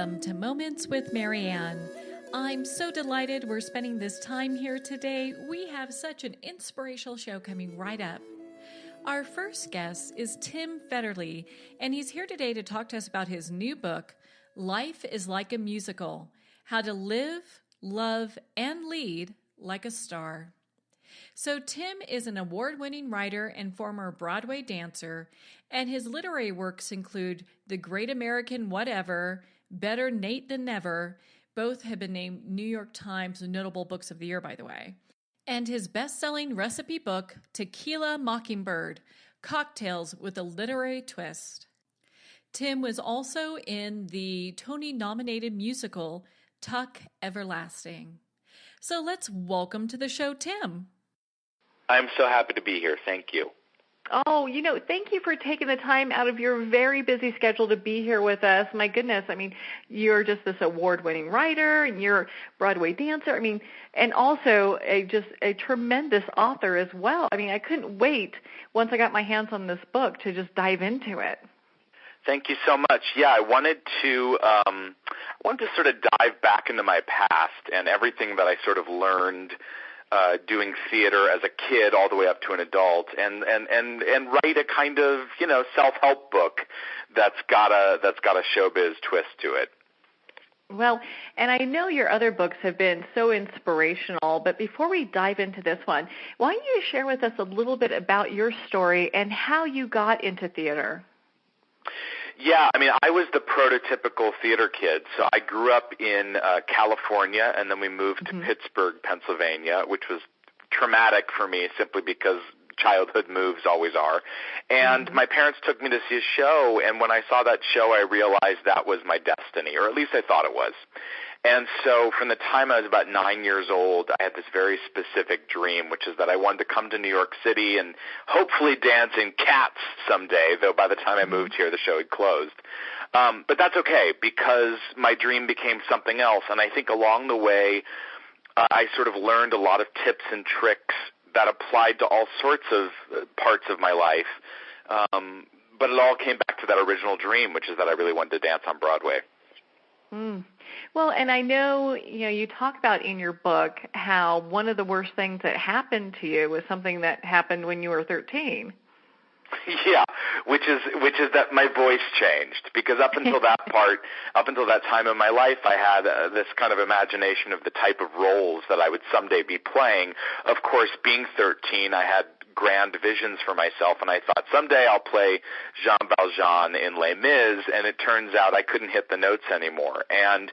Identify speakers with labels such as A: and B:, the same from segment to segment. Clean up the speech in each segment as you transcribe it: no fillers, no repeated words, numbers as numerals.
A: Welcome to Moments with Marianne. I'm so delighted we're spending this time here today. We have such an inspirational show coming right up. Our first guest is Tim Federle, and he's here today to talk to us about his new book, Life is Like a Musical: How to Live, Love, and Lead Like a Star. So Tim is an award-winning writer and former Broadway dancer, and his literary works include The Great American Whatever, Better Nate Than Never. Both have been named New York Times Notable Books of the Year, by the way. And his best-selling recipe book, Tequila Mockingbird, Cocktails with a Literary Twist. Tim was also in the Tony-nominated musical, Tuck Everlasting. So let's welcome to the show, Tim.
B: I'm so happy to be here. Thank you.
C: Oh, thank you for taking the time out of your very busy schedule to be here with us. My goodness, you're just this award-winning writer, and you're a Broadway dancer, and also a tremendous author as well. I couldn't wait, once I got my hands on this book, to just dive into it.
B: Thank you so much. Yeah, I wanted to sort of dive back into my past and everything that I sort of learned doing theater as a kid all the way up to an adult, and write a kind of self-help book that's got a showbiz twist to it.
C: Well, and I know your other books have been so inspirational, but before we dive into this one, why don't you share with us a little bit about your story and how you got into theater?
B: Yeah, I was the prototypical theater kid. So I grew up in California, and then we moved to Pittsburgh, Pennsylvania, which was traumatic for me simply because childhood moves always are. And my parents took me to see a show, and when I saw that show, I realized that was my destiny, or at least I thought it was. And so from the time I was about 9 years old, I had this very specific dream, which is that I wanted to come to New York City and hopefully dance in Cats someday, though by the time I moved here, the show had closed. But that's okay, because my dream became something else. And I think along the way, I sort of learned a lot of tips and tricks that applied to all sorts of parts of my life. But it all came back to that original dream, which is that I really wanted to dance on Broadway.
C: Well, and I know, you talk about in your book how one of the worst things that happened to you was something that happened when you were 13.
B: Yeah, which is that my voice changed, because up until that time in my life, I had this kind of imagination of the type of roles that I would someday be playing. Of course, being 13, I had grand visions for myself, and I thought someday I'll play Jean Valjean in Les Mis, and it turns out I couldn't hit the notes anymore. And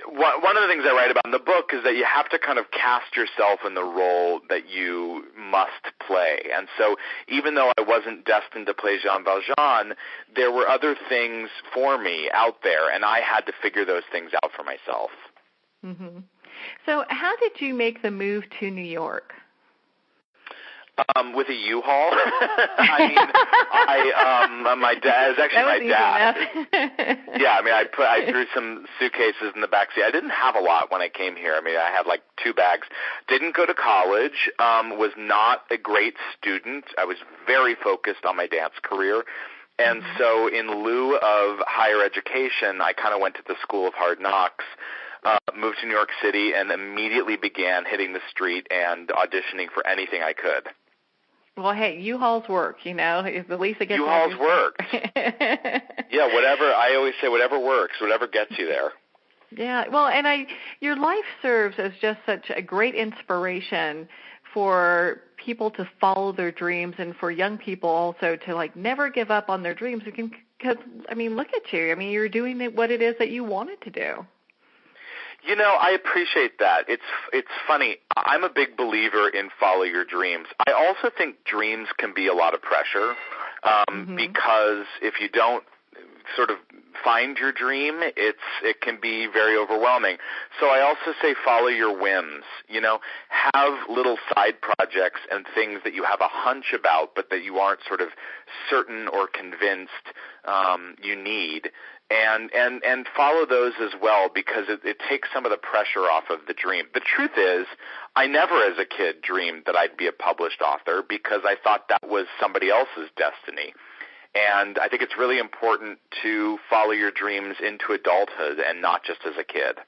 B: one of the things I write about in the book is that you have to kind of cast yourself in the role that you must play. And so even though I wasn't destined to play Jean Valjean, there were other things for me out there, and I had to figure those things out for myself.
C: So how did you make the move to New York?
B: With a U-Haul. My dad is actually my dad. Yeah, I threw some suitcases in the backseat. I didn't have a lot when I came here. I had like 2 bags. Didn't go to college. Was not a great student. I was very focused on my dance career. And so in lieu of higher education, I kind of went to the School of Hard Knocks. Moved to New York City and immediately began hitting the street and auditioning for anything I could.
C: Well, hey, U-Hauls work, at least it gets
B: U-Hauls work. Yeah, whatever. I always say whatever works, whatever gets you there.
C: Yeah, well, and your life serves as just such a great inspiration for people to follow their dreams, and for young people also to never give up on their dreams. Because look at you. You're doing what it is that you wanted to do.
B: I appreciate that. It's funny. I'm a big believer in follow your dreams. I also think dreams can be a lot of pressure because if you don't sort of find your dream, it can be very overwhelming. So I also say follow your whims. Have little side projects and things that you have a hunch about, but that you aren't sort of certain or convinced you need. And follow those as well, because it takes some of the pressure off of the dream. The truth is, I never as a kid dreamed that I'd be a published author, because I thought that was somebody else's destiny. And I think it's really important to follow your dreams into adulthood and not just as a kid.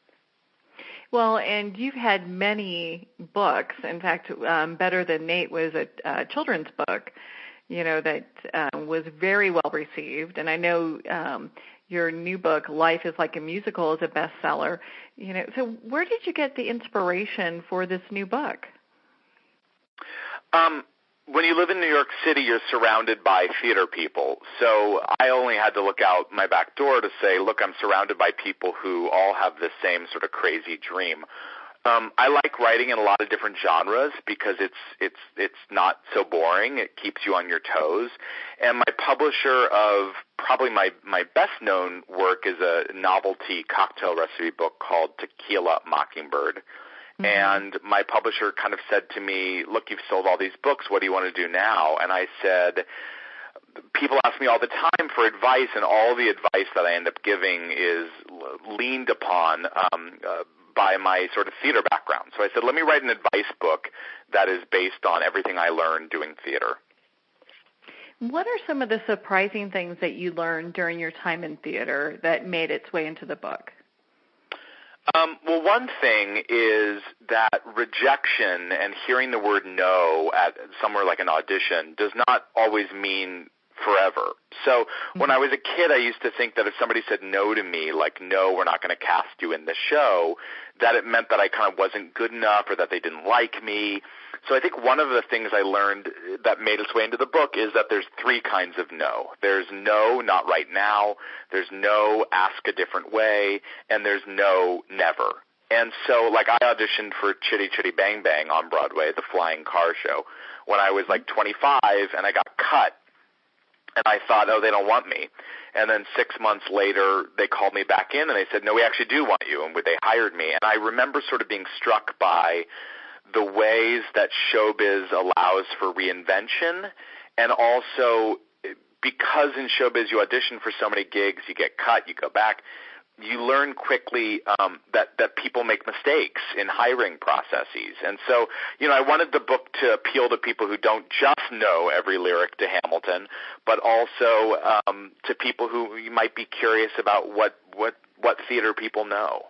C: Well, and you've had many books. In fact, Better Than Nate was a children's book, that was very well received. And I know your new book, Life is Like a Musical, is a bestseller. So where did you get the inspiration for this new book?
B: When you live in New York City, you're surrounded by theater people. So I only had to look out my back door to say, look, I'm surrounded by people who all have the same sort of crazy dream. I like writing in a lot of different genres because it's not so boring. It keeps you on your toes. And my publisher of probably my best-known work is a novelty cocktail recipe book called Tequila Mockingbird. Mm-hmm. And my publisher kind of said to me, look, you've sold all these books. What do you want to do now? And I said, people ask me all the time for advice, and all the advice that I end up giving is leaned upon by my sort of theater background. So I said, let me write an advice book that is based on everything I learned doing theater.
C: What are some of the surprising things that you learned during your time in theater that made its way into the book?
B: Well, one thing is that rejection and hearing the word no at somewhere like an audition does not always mean forever. So when I was a kid, I used to think that if somebody said no to me, like, no, we're not going to cast you in the show, that it meant that I kind of wasn't good enough or that they didn't like me. So I think one of the things I learned that made its way into the book is that there's three kinds of no. There's no, not right now. There's no, ask a different way. And there's no, never. And so, like, I auditioned for Chitty Chitty Bang Bang on Broadway, the flying car show, when I was like 25, and I got cut. And I thought, oh, they don't want me. And then 6 months later, they called me back in, and they said, no, we actually do want you, and they hired me. And I remember sort of being struck by the ways that showbiz allows for reinvention, and also because in showbiz you audition for so many gigs, you get cut, you go back, you learn quickly that people make mistakes in hiring processes. And so, I wanted the book to appeal to people who don't just know every lyric to Hamilton, but also to people who might be curious about what theater people know.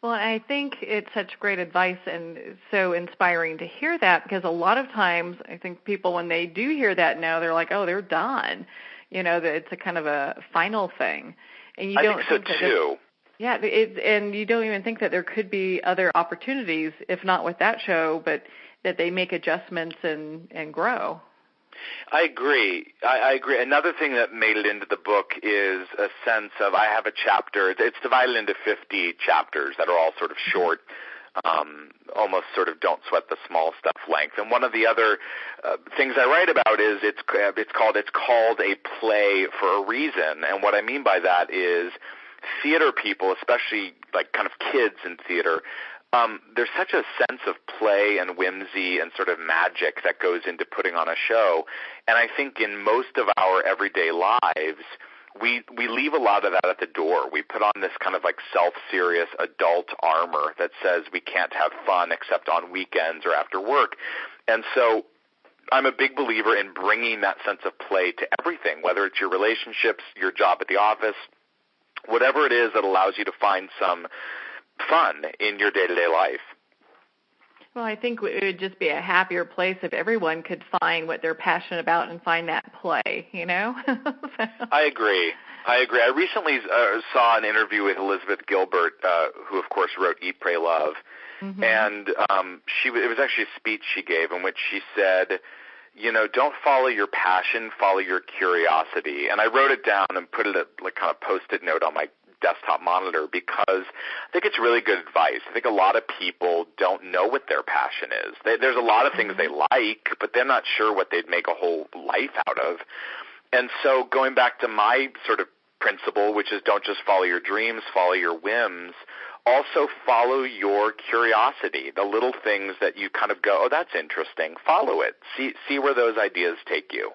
C: Well, I think it's such great advice and so inspiring to hear that, because a lot of times I think people, when they do hear that now, they're like, oh, they're done. That it's a kind of a final thing. And you don't
B: think so too.
C: Yeah, and you don't even think that there could be other opportunities, if not with that show, but that they make adjustments and grow.
B: I agree. I agree. Another thing that made it into the book is a sense of, I have a chapter, it's divided into 50 chapters that are all sort of short, almost sort of don't sweat the small stuff length. And one of the other things I write about is it's called a play for a reason. And what I mean by that is theater people, especially like kind of kids in theater, there's such a sense of play and whimsy and sort of magic that goes into putting on a show. And I think in most of our everyday lives, we leave a lot of that at the door. We put on this kind of like self-serious adult armor that says we can't have fun except on weekends or after work. And so I'm a big believer in bringing that sense of play to everything, whether it's your relationships, your job at the office, whatever it is that allows you to find some fun in your day-to-day life.
C: Well, I think it would just be a happier place if everyone could find what they're passionate about and find that play,
B: I agree. I recently saw an interview with Elizabeth Gilbert, who, of course, wrote Eat, Pray, Love. Mm-hmm. And it was actually a speech she gave in which she said, don't follow your passion, follow your curiosity. And I wrote it down and put it like kind of Post-it note on my desktop monitor because I think it's really good advice. I think a lot of people don't know what their passion is. There's a lot of things they like, but they're not sure what they'd make a whole life out of. And so going back to my sort of principle, which is don't just follow your dreams, follow your whims, also follow your curiosity, the little things that you kind of go, oh, that's interesting, follow it. See where those ideas take you.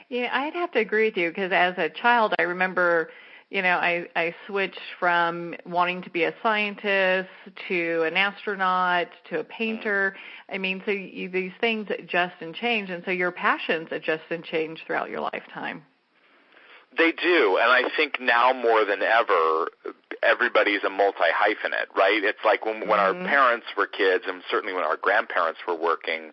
C: Yeah, I'd have to agree with you because as a child I remember I switched from wanting to be a scientist to an astronaut to a painter. I mean, so these things adjust and change, and so your passions adjust and change throughout your lifetime.
B: They do, and I think now more than ever, everybody's a multi-hyphenate, right? It's like when our parents were kids, and certainly when our grandparents were working,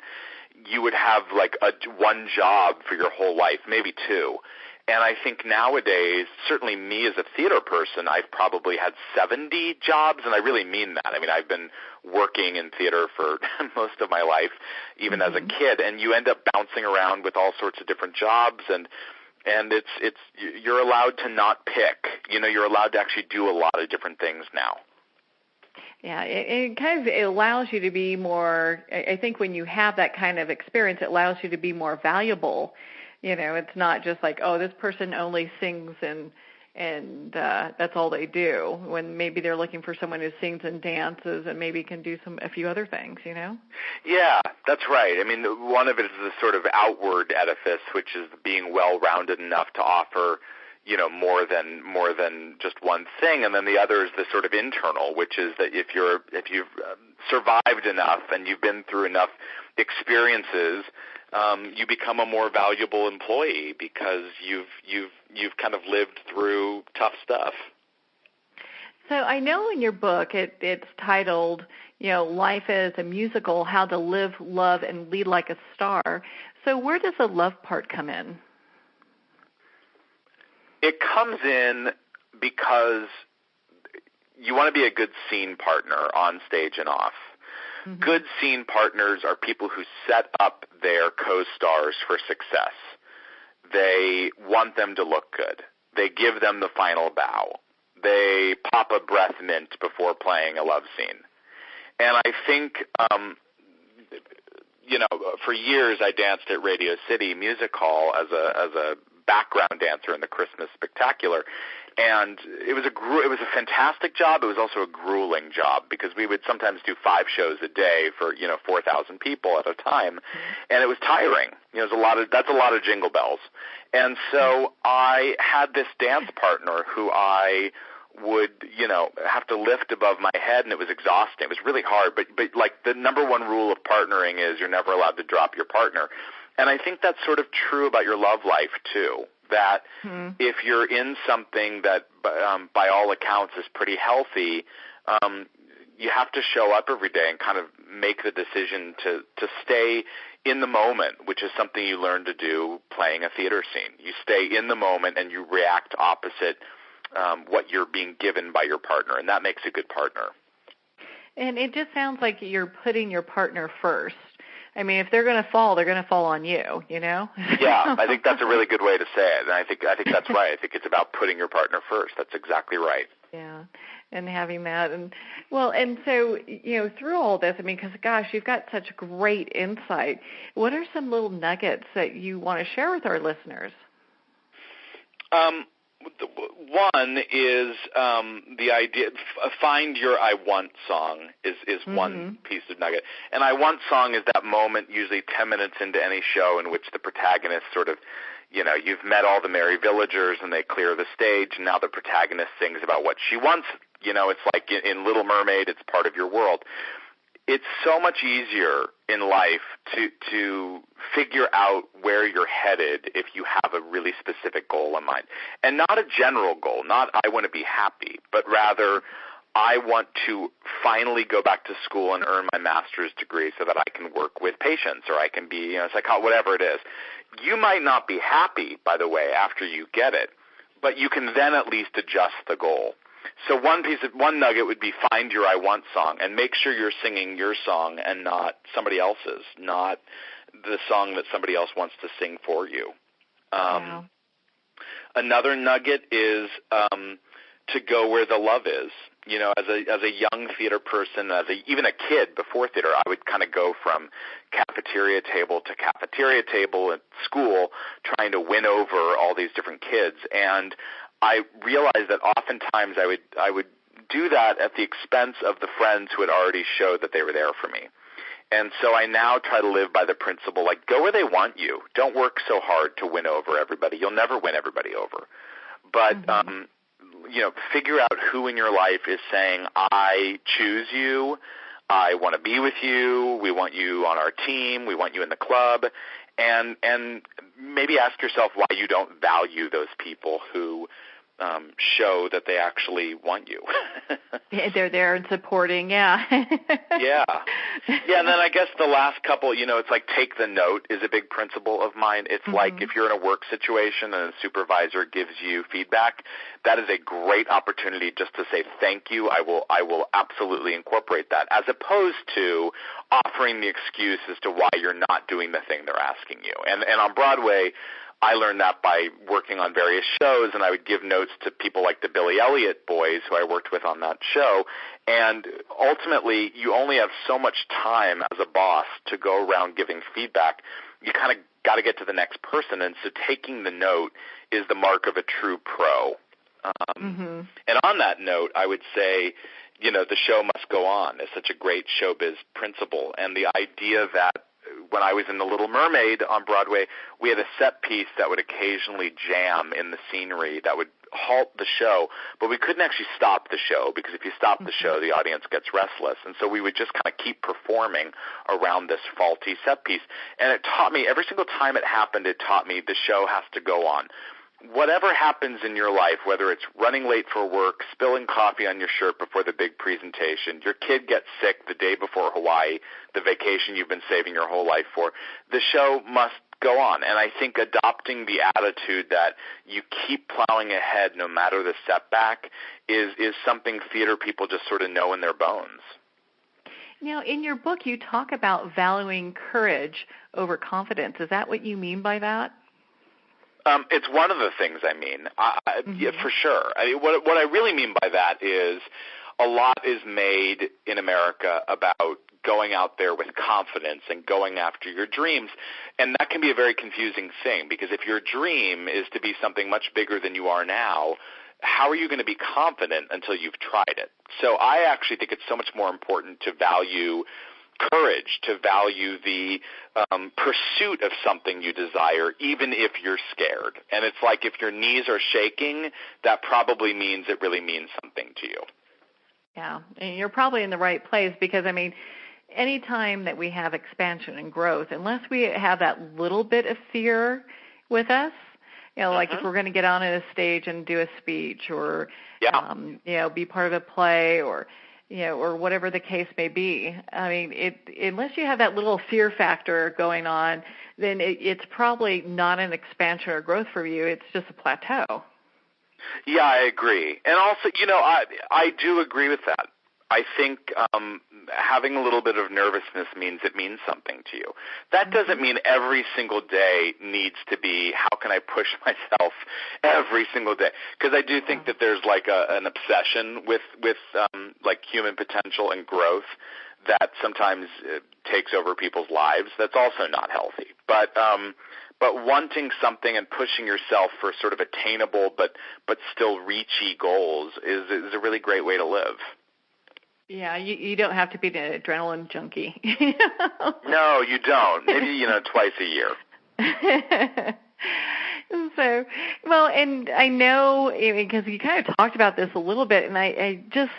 B: you would have like one job for your whole life, maybe two. And I think nowadays, certainly me as a theater person, I've probably had 70 jobs, and I really mean that. I mean, I've been working in theater for most of my life, even as a kid, and you end up bouncing around with all sorts of different jobs, and it's you're allowed to not pick. You're allowed to actually do a lot of different things now.
C: Yeah, it allows you to be more, I think when you have that kind of experience, it allows you to be more valuable. It's not just like, oh, this person only sings and that's all they do, when maybe they're looking for someone who sings and dances and maybe can do a few other things,
B: Yeah, that's right. I mean, one of it is the sort of outward edifice, which is being well-rounded enough to offer more than just one thing, and then the other is the sort of internal, which is that if you've survived enough and you've been through enough experiences, you become a more valuable employee because you've kind of lived through tough stuff.
C: So I know in your book it's titled, Life as a Musical: How to Live, Love, and Lead Like a Star. So where does the love part come in?
B: It comes in because you want to be a good scene partner on stage and off. Mm-hmm. Good scene partners are people who set up their co-stars for success. They want them to look good. They give them the final bow. They pop a breath mint before playing a love scene. And I think, for years I danced at Radio City Music Hall as a background dancer in the Christmas Spectacular, and it was a fantastic job. It was also a grueling job because we would sometimes do 5 shows a day for 4,000 people at a time, and it was tiring. That's a lot of jingle bells, and so I had this dance partner who I would have to lift above my head, and it was exhausting. It was really hard, but like the number one rule of partnering is you're never allowed to drop your partner. And I think that's sort of true about your love life, too, that if you're in something that, by all accounts, is pretty healthy, you have to show up every day and kind of make the decision to stay in the moment, which is something you learn to do playing a theater scene. You stay in the moment and you react opposite what you're being given by your partner, and that makes a good partner.
C: And it just sounds like you're putting your partner first. I mean, if they're going to fall on you,
B: Yeah, I think that's a really good way to say it, and I think that's right. I think it's about putting your partner first. That's exactly right.
C: Yeah, and having that, and so through all this, I mean, because gosh, you've got such great insight. What are some little nuggets that you want to share with our listeners?
B: One is the idea, find your I want song is one piece of nugget. And I want song is that moment, usually 10 minutes into any show, in which the protagonist sort of, you've met all the merry villagers and they clear the stage, and now the protagonist sings about what she wants. It's like in Little Mermaid, it's part of your world. It's so much easier in life to figure out where you're headed if you have a really specific goal in mind. And not a general goal, not I want to be happy, but rather I want to finally go back to school and earn my master's degree so that I can work with patients, or I can be, whatever it is. You might not be happy, by the way, after you get it, but you can then at least adjust the goal. So one nugget would be find your I want song, and make sure you're singing your song and not somebody else's, not the song that somebody else wants to sing for you.
C: Wow.
B: Another nugget is to go where the love is. As a young theater person, even a kid before theater, I would kind of go from cafeteria table to cafeteria table at school, trying to win over all these different kids. And I realized that oftentimes I would do that at the expense of the friends who had already showed that they were there for me. And so I now try to live by the principle, like, go where they want you. Don't work so hard to win over everybody. You'll never win everybody over. But figure out who in your life is saying, I choose you, I want to be with you, we want you on our team, we want you in the club, and maybe ask yourself why you don't value those people who show that they actually want you.
C: They're there and supporting, yeah.
B: Yeah, and then I guess the last couple, it's like take the note is a big principle of mine. It's like if you're in a work situation and a supervisor gives you feedback, that is a great opportunity just to say thank you. I will absolutely incorporate that, as opposed to offering the excuse as to why you're not doing the thing they're asking you. And on Broadway, I learned that by working on various shows, and I would give notes to people like the Billy Elliot boys who I worked with on that show. And ultimately, you only have so much time as a boss to go around giving feedback. You kind of got to get to the next person, and so taking the note is the mark of a true pro. And on that note, I would say, the show must go on is such a great showbiz principle, and the idea that when I was in The Little Mermaid on Broadway, we had a set piece that would occasionally jam in the scenery that would halt the show, but we couldn't actually stop the show, because if you stop the show, the audience gets restless. And so we would just kind of keep performing around this faulty set piece. And it taught me, every single time it happened, it taught me the show has to go on. Whatever happens in your life, whether it's running late for work, spilling coffee on your shirt before the big presentation, your kid gets sick the day before Hawaii, the vacation you've been saving your whole life for, the show must go on. And I think adopting the attitude that you keep plowing ahead no matter the setback is something theater people just sort of know in their bones.
C: Now, in your book, you talk about valuing courage over confidence. Is that what you mean by that?
B: It's one of the things I mean. Yeah, for sure. What I really mean by that is a lot is made in America about going out there with confidence and going after your dreams, and that can be a very confusing thing, because if your dream is to be something much bigger than you are now, how are you going to be confident until you've tried it? So I actually think it's so much more important to value courage, to value the pursuit of something you desire, even if you're scared. And it's like if your knees are shaking, that probably means it really means something to you.
C: Yeah, and you're probably in the right place, because, any time that we have expansion and growth, unless we have that little bit of fear with us, like if we're going to get on a stage and do a speech or, be part of a play or whatever the case may be. Unless you have that little fear factor going on, then it's probably not an expansion or growth for you. It's just a plateau.
B: Yeah, I agree. And also, I do agree with that. I think having a little bit of nervousness means it means something to you. That doesn't mean every single day needs to be, how can I push myself every single day? Because I do think that there's like an obsession with like human potential and growth that sometimes takes over people's lives. That's also not healthy. But wanting something and pushing yourself for sort of attainable but still reachy goals is a really great way to live.
C: Yeah, you don't have to be an adrenaline junkie.
B: No, you don't. Maybe, twice a year.
C: So, well, and I know, because you kind of talked about this a little bit, and I just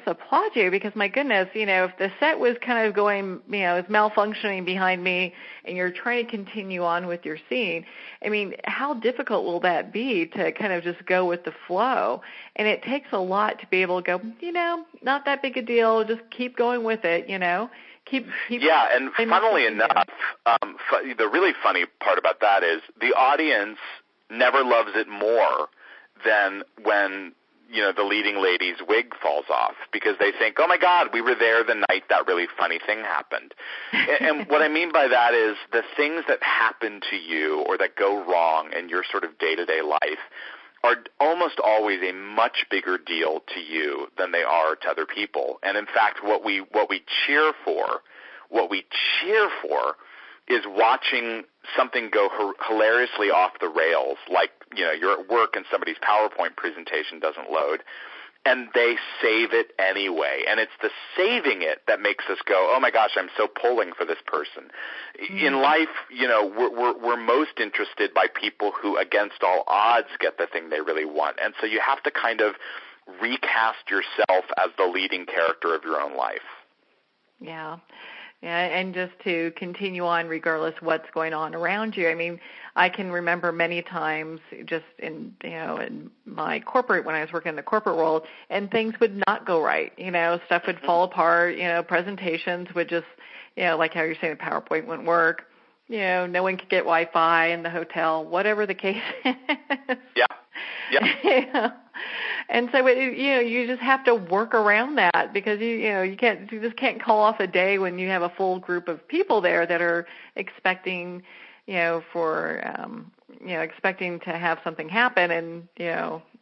C: applaud you, because my goodness, if the set was kind of going, is malfunctioning behind me and you're trying to continue on with your scene, how difficult will that be to kind of just go with the flow? And it takes a lot to be able to go, not that big a deal, just keep going with it, Keep
B: yeah, and funnily enough, the really funny part about that is the audience never loves it more than when, the leading lady's wig falls off, because they think, oh my God, we were there the night that really funny thing happened. And what I mean by that is the things that happen to you or that go wrong in your sort of day-to-day life are almost always a much bigger deal to you than they are to other people. And in fact, what we cheer for is watching something go hilariously off the rails, like, you're at work and somebody's PowerPoint presentation doesn't load, and they save it anyway. And it's the saving it that makes us go, oh my gosh, I'm so pulling for this person. In life, we're most interested by people who, against all odds, get the thing they really want. And so you have to kind of recast yourself as the leading character of your own life. Yeah.
C: Yeah, and just to continue on regardless what's going on around you. I mean, I can remember many times just in my corporate, when I was working in the corporate world, and things would not go right. Stuff would fall apart. Presentations would just, like how you're saying, the PowerPoint wouldn't work. No one could get Wi-Fi in the hotel, whatever the case is.
B: Yeah. Yeah.
C: And so you just have to work around that, because you just can't call off a day when you have a full group of people there that are expecting expecting to have something happen, and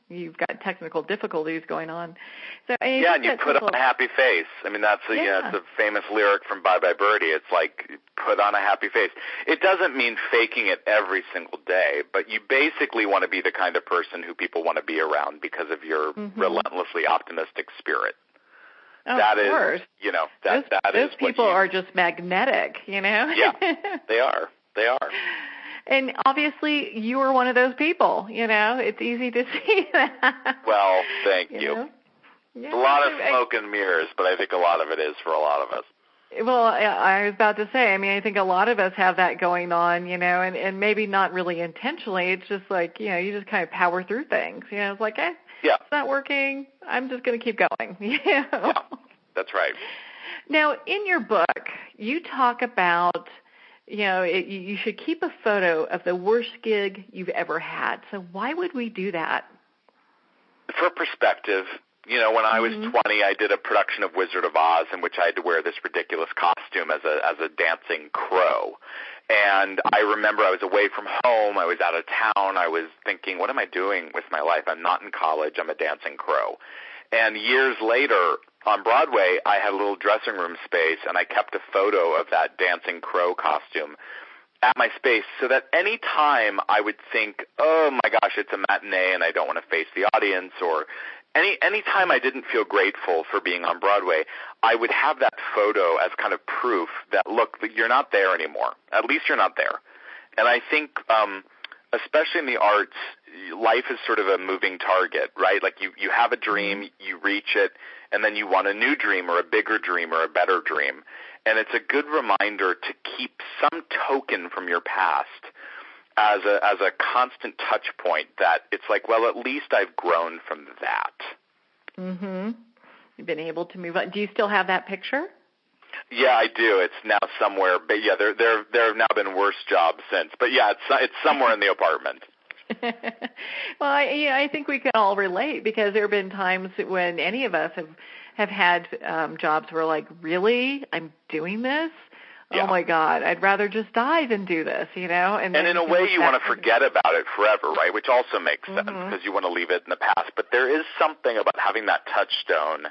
C: you've got technical difficulties going on. So
B: and you put on a happy face. I mean, that's it's a famous lyric from Bye Bye Birdie. It's like, put on a happy face. It doesn't mean faking it every single day, but you basically want to be the kind of person who people want to be around because of your relentlessly optimistic spirit.
C: Oh,
B: that
C: of
B: is,
C: course.
B: those
C: people are just magnetic,
B: Yeah, they are. They are.
C: And obviously, you are one of those people. It's easy to see that.
B: Well, thank you. Yeah, a lot of smoke and mirrors, but I think a lot of it is for a lot of us.
C: Well, I was about to say, I mean, I think a lot of us have that going on, and maybe not really intentionally. It's just like, you just kind of power through things. It's like, it's not working. I'm just going to keep going.
B: Yeah, that's right.
C: Now, in your book, you talk about, you should keep a photo of the worst gig you've ever had. So why would we do that?
B: For perspective. When I was 20, I did a production of Wizard of Oz in which I had to wear this ridiculous costume as a dancing crow. And I remember I was away from home. I was out of town. I was thinking, what am I doing with my life? I'm not in college. I'm a dancing crow. And years later, on Broadway, I had a little dressing room space, and I kept a photo of that dancing crow costume at my space so that any time I would think, oh my gosh, it's a matinee and I don't want to face the audience, or any time I didn't feel grateful for being on Broadway, I would have that photo as kind of proof that, look, you're not there anymore. At least you're not there. And I think, especially in the arts, life is sort of a moving target, right? Like you have a dream, you reach it, and then you want a new dream or a bigger dream or a better dream. And it's a good reminder to keep some token from your past as a constant touch point that it's like, well, at least I've grown from that. Mm-hmm.
C: You've been able to move on. Do you still have that picture?
B: Yeah, I do. It's now somewhere, but yeah, there have now been worse jobs since. But yeah, it's somewhere in the apartment.
C: Well, I think we can all relate, because there have been times when any of us have had jobs where, like, really, I'm doing this?
B: Yeah.
C: Oh my God, I'd rather just die than do this, And
B: in a way, you want to forget about it forever, right? Which also makes sense, because you want to leave it in the past. But there is something about having that touchstone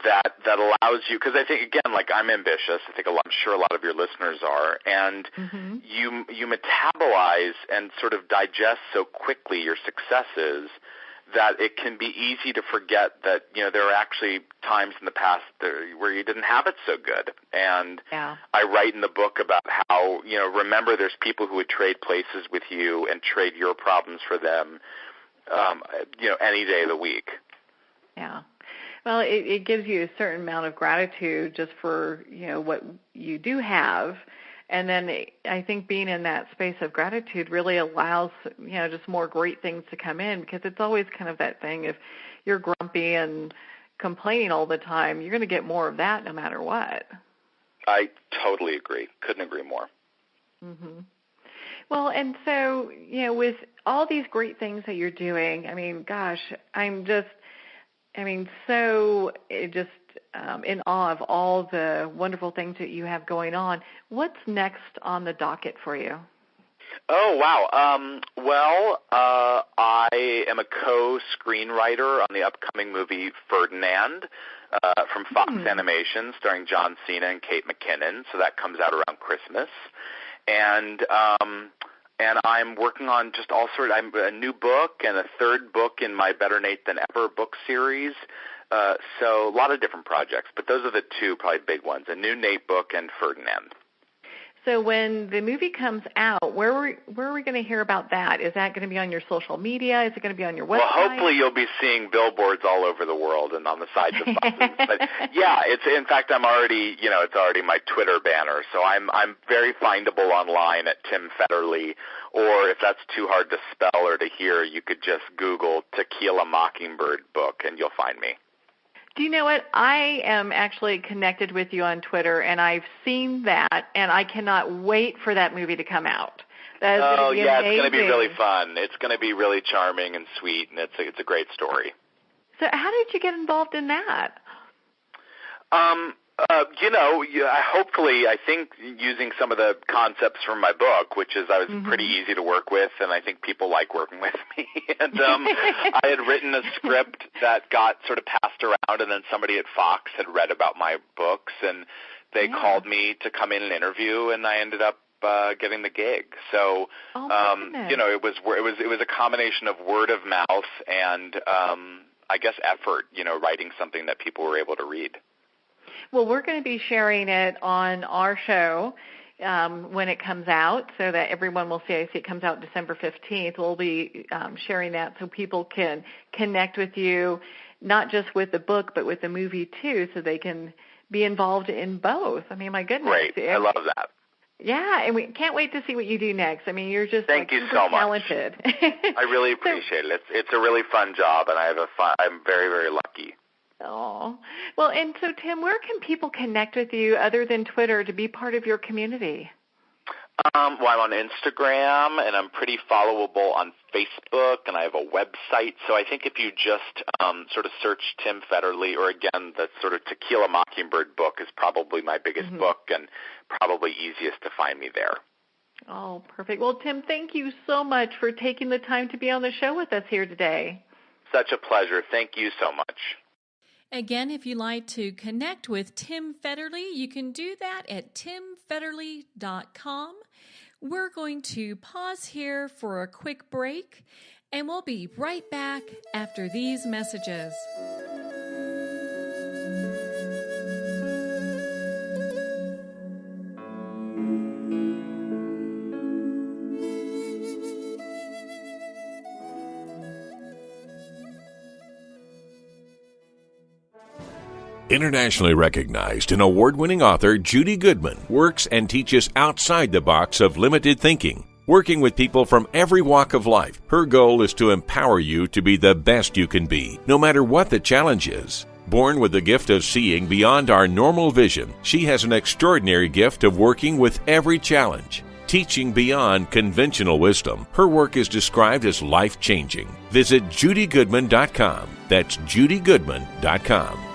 B: that allows you, because I think, again, like, I'm ambitious. I think I'm sure a lot of your listeners are, and you metabolize and sort of digest so quickly your successes that it can be easy to forget that, there are actually times in the past where you didn't have it so good. And I write in the book about how, remember, there's people who would trade places with you and trade your problems for them, any day of the week.
C: Yeah. Well, it gives you a certain amount of gratitude just for, what you do have. And then I think being in that space of gratitude really allows, just more great things to come in, because it's always kind of that thing, if you're grumpy and complaining all the time, you're going to get more of that no matter what.
B: I totally agree. Couldn't agree more. Mm-hmm.
C: Well, and so, with all these great things that you're doing, I mean, gosh, so in awe of all the wonderful things that you have going on. What's next on the docket for you?
B: Oh, wow. I am a co-screenwriter on the upcoming movie Ferdinand from Fox Animation, starring John Cena and Kate McKinnon. So that comes out around Christmas. And and I'm working on just all sorts. I'm a new book and a third book in my Better Nate Than Ever book series. So a lot of different projects, but those are the two probably big ones: a new Nate book and Ferdinand.
C: So when the movie comes out, where are we going to hear about that? Is that going to be on your social media? Is it going to be on your website?
B: Well, hopefully you'll be seeing billboards all over the world and on the sides of buses. But yeah, in fact I'm already, it's already my Twitter banner. So I'm very findable online at Tim Federle, or if that's too hard to spell or to hear, you could just Google Tequila Mockingbird book and you'll find me.
C: Do you know what? I am actually connected with you on Twitter, and I've seen that, and I cannot wait for that movie to come out. That is going to be amazing.
B: It's going to be really fun. It's going to be really charming and sweet, and it's a great story.
C: So how did you get involved in that?
B: Hopefully, I think using some of the concepts from my book, which is I was pretty easy to work with, and I think people like working with me. And I had written a script that got sort of passed around, and then somebody at Fox had read about my books, and they called me to come in and interview, and I ended up getting the gig. So, it was a combination of word of mouth and I guess effort, writing something that people were able to read.
C: Well, we're going to be sharing it on our show when it comes out so that everyone will see. I see it comes out December 15th. We'll be sharing that so people can connect with you, not just with the book, but with the movie too, so they can be involved in both. I mean, my goodness.
B: Great. I love that.
C: Yeah, and we can't wait to see what you do next. I mean, you're just
B: Thank you so
C: talented.
B: Much. I really appreciate it. It's a really fun job, and I'm very, very lucky.
C: Oh, well, and so, Tim, where can people connect with you other than Twitter to be part of your community?
B: I'm on Instagram, and I'm pretty followable on Facebook, and I have a website. So I think if you just sort of search Tim Federle, or again, the sort of Tequila Mockingbird book is probably my biggest book and probably easiest to find me there.
C: Oh, perfect. Well, Tim, thank you so much for taking the time to be on the show with us here today.
B: Such a pleasure. Thank you so much.
A: Again, if you'd like to connect with Tim Federle, you can do that at timfederle.com. We're going to pause here for a quick break, and we'll be right back after these messages.
D: Internationally recognized and award-winning author Judy Goodman works and teaches outside the box of limited thinking. Working with people from every walk of life, her goal is to empower you to be the best you can be, no matter what the challenge is. Born with the gift of seeing beyond our normal vision, she has an extraordinary gift of working with every challenge. Teaching beyond conventional wisdom, her work is described as life-changing. Visit judygoodman.com. That's judygoodman.com.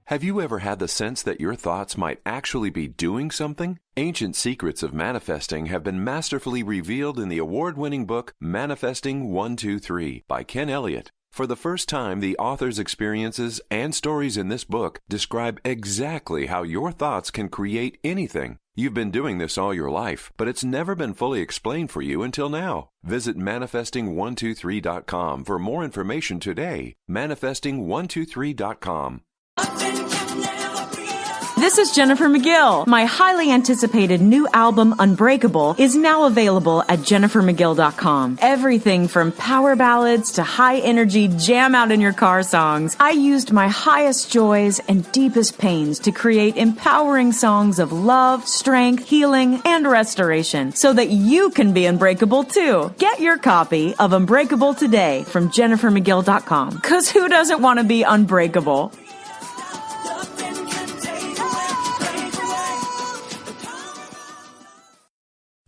E: Have you ever had the sense that your thoughts might actually be doing something? Ancient secrets of manifesting have been masterfully revealed in the award-winning book Manifesting 1-2-3 by Ken Elliott. For the first time, the author's experiences and stories in this book describe exactly how your thoughts can create anything. You've been doing this all your life, but it's never been fully explained for you until now. Visit manifesting123.com for more information today. Manifesting123.com.
F: This is Jennifer McGill. My highly anticipated new album, Unbreakable, is now available at jennifermcgill.com. Everything from power ballads to high-energy jam-out-in-your-car songs. I used my highest joys and deepest pains to create empowering songs of love, strength, healing, and restoration so that you can be unbreakable too. Get your copy of Unbreakable today from jennifermcgill.com. Because who doesn't want to be unbreakable?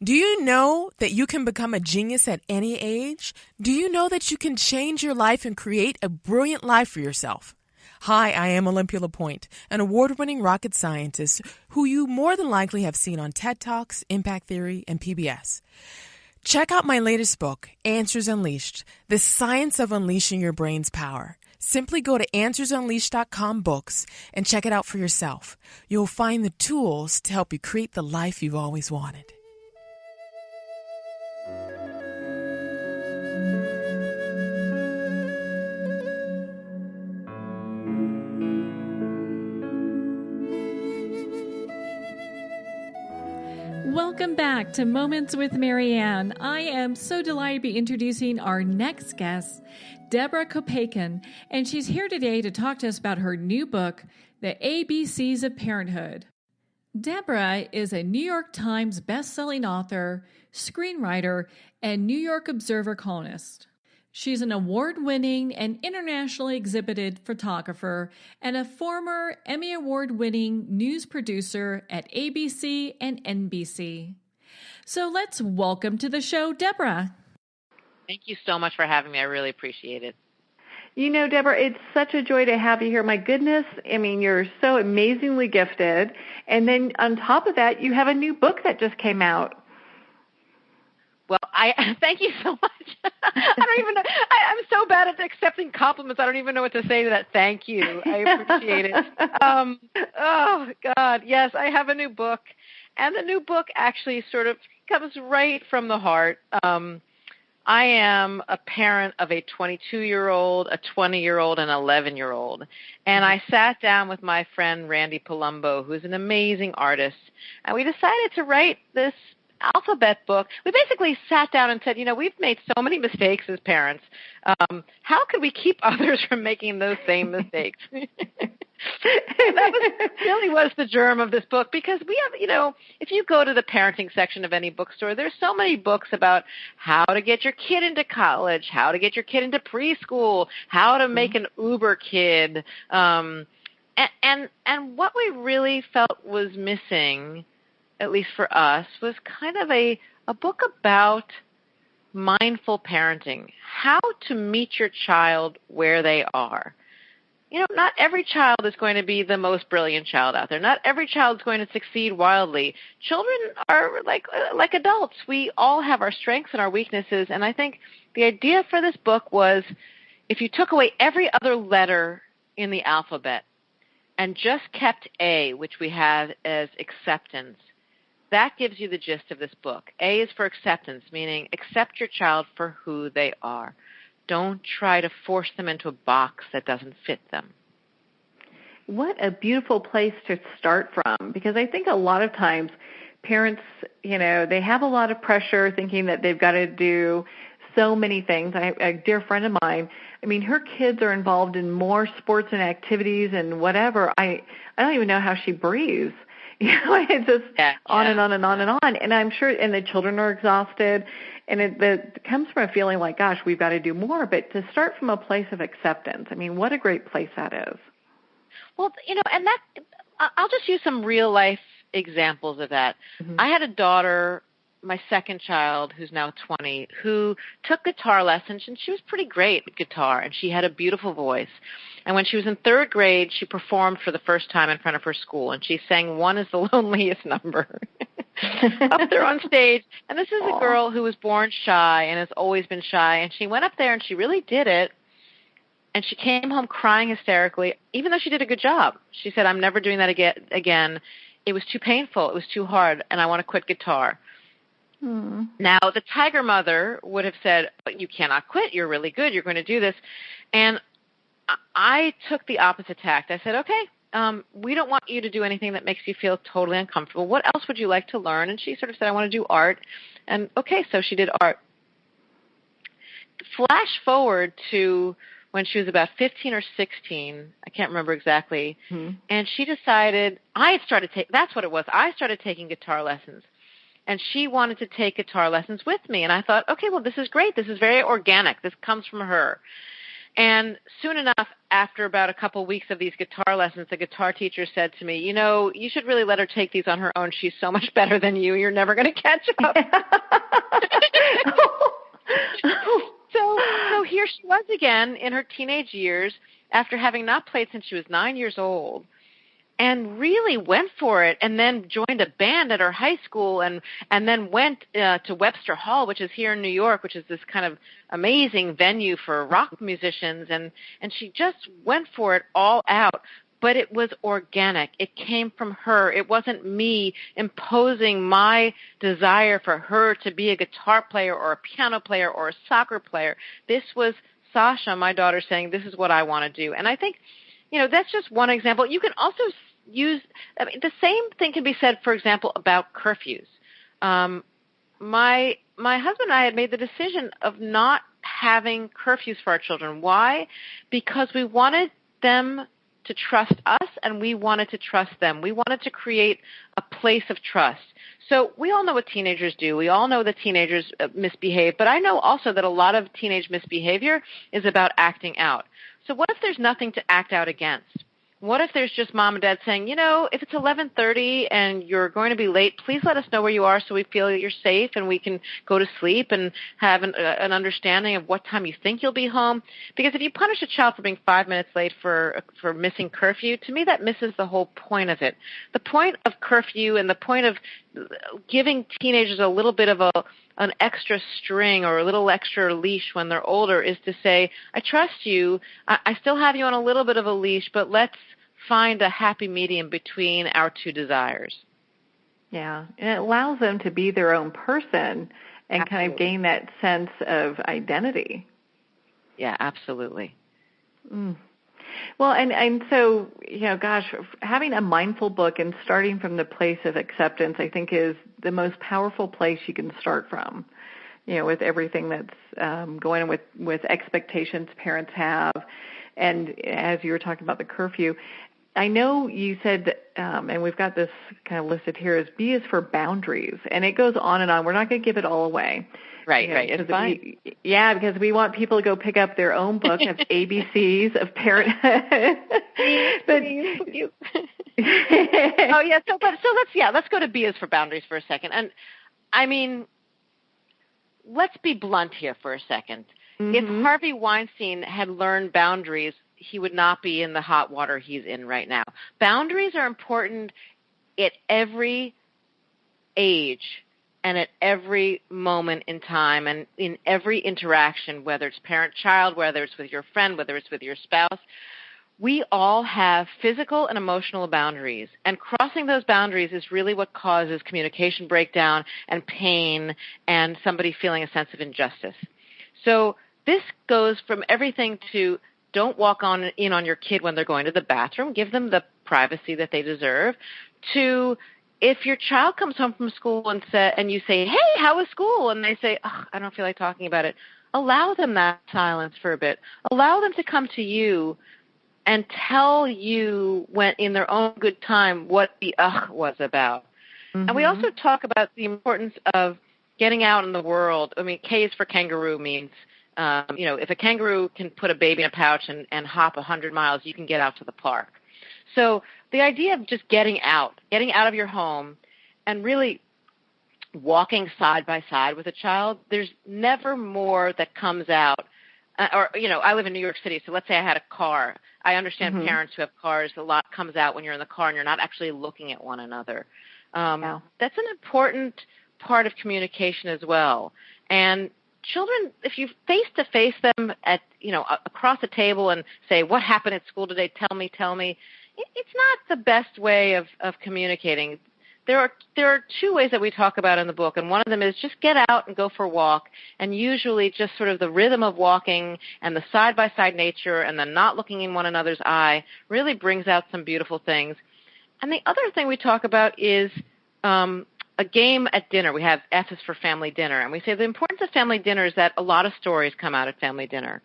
G: Do you know that you can become a genius at any age? Do you know that you can change your life and create a brilliant life for yourself? Hi, I am Olympia LaPointe, an award-winning rocket scientist who you more than likely have seen on TED Talks, Impact Theory, and PBS. Check out my latest book, Answers Unleashed, The Science of Unleashing Your Brain's Power. Simply go to AnswersUnleashed.com books and check it out for yourself. You'll find the tools to help you create the life you've always wanted.
A: Welcome back to Moments with Marianne. I am so delighted to be introducing our next guest, DeborahCopaken, and she's here today to talk to us about her new book, The ABCs of Parenthood. Deborah is a New York Times best-selling author, screenwriter, and New York Observer columnist. She's an award-winning and internationally exhibited photographer and a former Emmy Award-winning news producer at ABC and NBC. So let's welcome to the show, Deborah.
H: Thank you so much for having me. I really appreciate it.
C: You know, Deborah, it's such a joy to have you here. My goodness, I mean, you're so amazingly gifted. And then on top of that, you have a new book that just came out.
H: Well, I thank you so much. I don't even know. I'm so bad at accepting compliments. I don't even know what to say to that. Thank you. I appreciate it. Oh, God. Yes, I have a new book. And the new book actually sort of comes right from the heart. I am a parent of a 22-year-old, a 20-year-old, and an 11-year-old. And I sat down with my friend Randy Palumbo, who's an amazing artist, and we decided to write this alphabet book. We basically sat down and said, you know, we've made so many mistakes as parents. How could we keep others from making those same mistakes? That really was the germ of this book, because we have, you know, if you go to the parenting section of any bookstore, there's so many books about how to get your kid into college, how to get your kid into preschool, how to make an Uber kid. And what we really felt was missing, at least for us, was kind of a book about mindful parenting, how to meet your child where they are. You know, not every child is going to be the most brilliant child out there. Not every child is going to succeed wildly. Children are like adults. We all have our strengths and our weaknesses, and I think the idea for this book was if you took away every other letter in the alphabet and just kept A, which we have as acceptance, that gives you the gist of this book. A is for acceptance, meaning accept your child for who they are. Don't try to force them into a box that doesn't fit them.
C: What a beautiful place to start from, because I think a lot of times parents, you know, they have a lot of pressure thinking that they've got to do so many things. A dear friend of mine, I mean, her kids are involved in more sports and activities and whatever. I don't even know how she breathes. You know, it's just on and on and on and on. And I'm sure, and the children are exhausted. And it comes from a feeling like, gosh, we've got to do more. But to start from a place of acceptance, I mean, what a great place that is.
H: Well, you know, and that, I'll just use some real life examples of that. Mm-hmm. I had a daughter, my second child, who's now 20, who took guitar lessons, and she was pretty great at guitar, and she had a beautiful voice. And when she was in third grade, she performed for the first time in front of her school, and she sang One Is the Loneliest Number up there on stage. And this is a girl who was born shy and has always been shy, and she went up there and she really did it. And she came home crying hysterically, even though she did a good job. She said, I'm never doing that again. It was too painful. It was too hard, and I want to quit guitar. Now, the tiger mother would have said, but you cannot quit. You're really good. You're going to do this. And I took the opposite tact. I said, okay, we don't want you to do anything that makes you feel totally uncomfortable. What else would you like to learn? And she sort of said, I want to do art. And okay, so she did art. Flash forward to when she was about 15 or 16, I can't remember exactly, and she decided, that's what it was. I started taking guitar lessons. And she wanted to take guitar lessons with me. And I thought, okay, well, this is great. This is very organic. This comes from her. And soon enough, after about a couple weeks of these guitar lessons, the guitar teacher said to me, you know, you should really let her take these on her own. She's so much better than you. You're never going to catch up. So here she was again in her teenage years after having not played since she was 9 years old. and really went for it, and then joined a band at her high school, and then went to Webster Hall, which is here in New York, which is this kind of amazing venue for rock musicians, and she just went for it all out. But it was organic. It came from her. It wasn't me imposing my desire for her to be a guitar player or a piano player or a soccer player. This was Sasha, my daughter, saying, this is what I want to do. And I think, that's just one example. You can also the same thing can be said, for example, about curfews. My husband and I had made the decision of not having curfews for our children. Why? Because we wanted them to trust us, and we wanted to trust them. We wanted to create a place of trust. So we all know what teenagers do. We all know that teenagers misbehave, but I know also that a lot of teenage misbehavior is about acting out. So what if there's nothing to act out against? What if there's just mom and dad saying, if it's 11:30 and you're going to be late, please let us know where you are so we feel that you're safe and we can go to sleep and have an understanding of what time you think you'll be home. Because if you punish a child for being 5 minutes late for missing curfew, to me that misses the whole point of it. The point of curfew and the point of giving teenagers a little bit of an extra string or a little extra leash when they're older is to say, I trust you, I still have you on a little bit of a leash, but let's find a happy medium between our two desires.
C: Yeah, and it allows them to be their own person and kind of gain that sense of identity.
H: Yeah, absolutely.
C: Mm. Well, and so, having a mindful book and starting from the place of acceptance, I think, is the most powerful place you can start from, with everything that's going on with expectations parents have. And as you were talking about the curfew, I know you said, and we've got this kind of listed here, is B is for boundaries. And it goes on and on. We're not going to give it all away.
H: Right. It's fine.
C: Because we want people to go pick up their own book of ABCs of parenthood.
H: Let's go to B is for boundaries for a second. And I mean, let's be blunt here for a second. Mm-hmm. If Harvey Weinstein had learned boundaries, he would not be in the hot water he's in right now. Boundaries are important at every age and at every moment in time and in every interaction, whether it's parent-child, whether it's with your friend, whether it's with your spouse. We all have physical and emotional boundaries, and crossing those boundaries is really what causes communication breakdown and pain and somebody feeling a sense of injustice. So this goes from everything to don't walk in on your kid when they're going to the bathroom, give them the privacy that they deserve, to if your child comes home from school and you say, hey, how was school? And they say, I don't feel like talking about it. Allow them that silence for a bit. Allow them to come to you and tell you when in their own good time what the was about. Mm-hmm. And we also talk about the importance of getting out in the world. I mean, K is for kangaroo means, if a kangaroo can put a baby in a pouch and hop 100 miles, you can get out to the park. So the idea of just getting out of your home and really walking side by side with a child, there's never more that comes out. I live in New York City, so let's say I had a car. I understand parents who have cars, a lot comes out when you're in the car and you're not actually looking at one another. That's an important part of communication as well. And children, if you face-to-face them at, across the table and say, what happened at school today, tell me, it's not the best way of communicating. There are two ways that we talk about in the book, and one of them is just get out and go for a walk, and usually just sort of the rhythm of walking and the side-by-side nature and the not looking in one another's eye really brings out some beautiful things. And the other thing we talk about is a game at dinner. We have F is for family dinner, and we say the importance of family dinner is that a lot of stories come out at family dinner.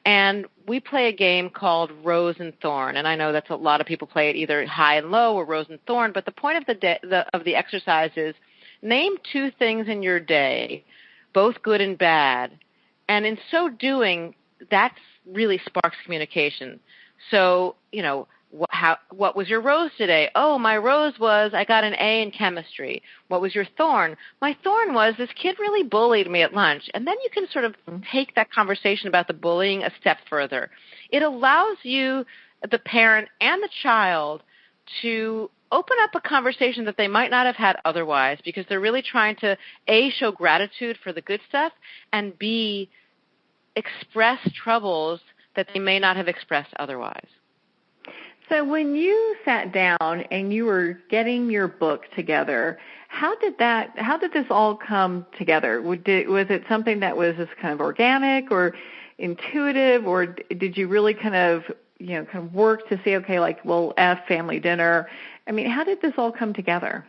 H: And we play a game called Rose and Thorn, and I know that's a lot of people play it either high and low or Rose and Thorn, but the point of the exercise is name two things in your day, both good and bad, and in so doing, that really sparks communication. So, what was your rose today? Oh, my rose was I got an A in chemistry. What was your thorn? My thorn was this kid really bullied me at lunch. And then you can sort of take that conversation about the bullying a step further. It allows you, the parent and the child, to open up a conversation that they might not have had otherwise, because they're really trying to, A, show gratitude for the good stuff, and B, express troubles that they may not have expressed otherwise.
C: So when you sat down and you were getting your book together, how did this all come together? Was it something that was just kind of organic or intuitive, or did you really kind of work to say, okay, like, well, family dinner? I mean, how did this all come together?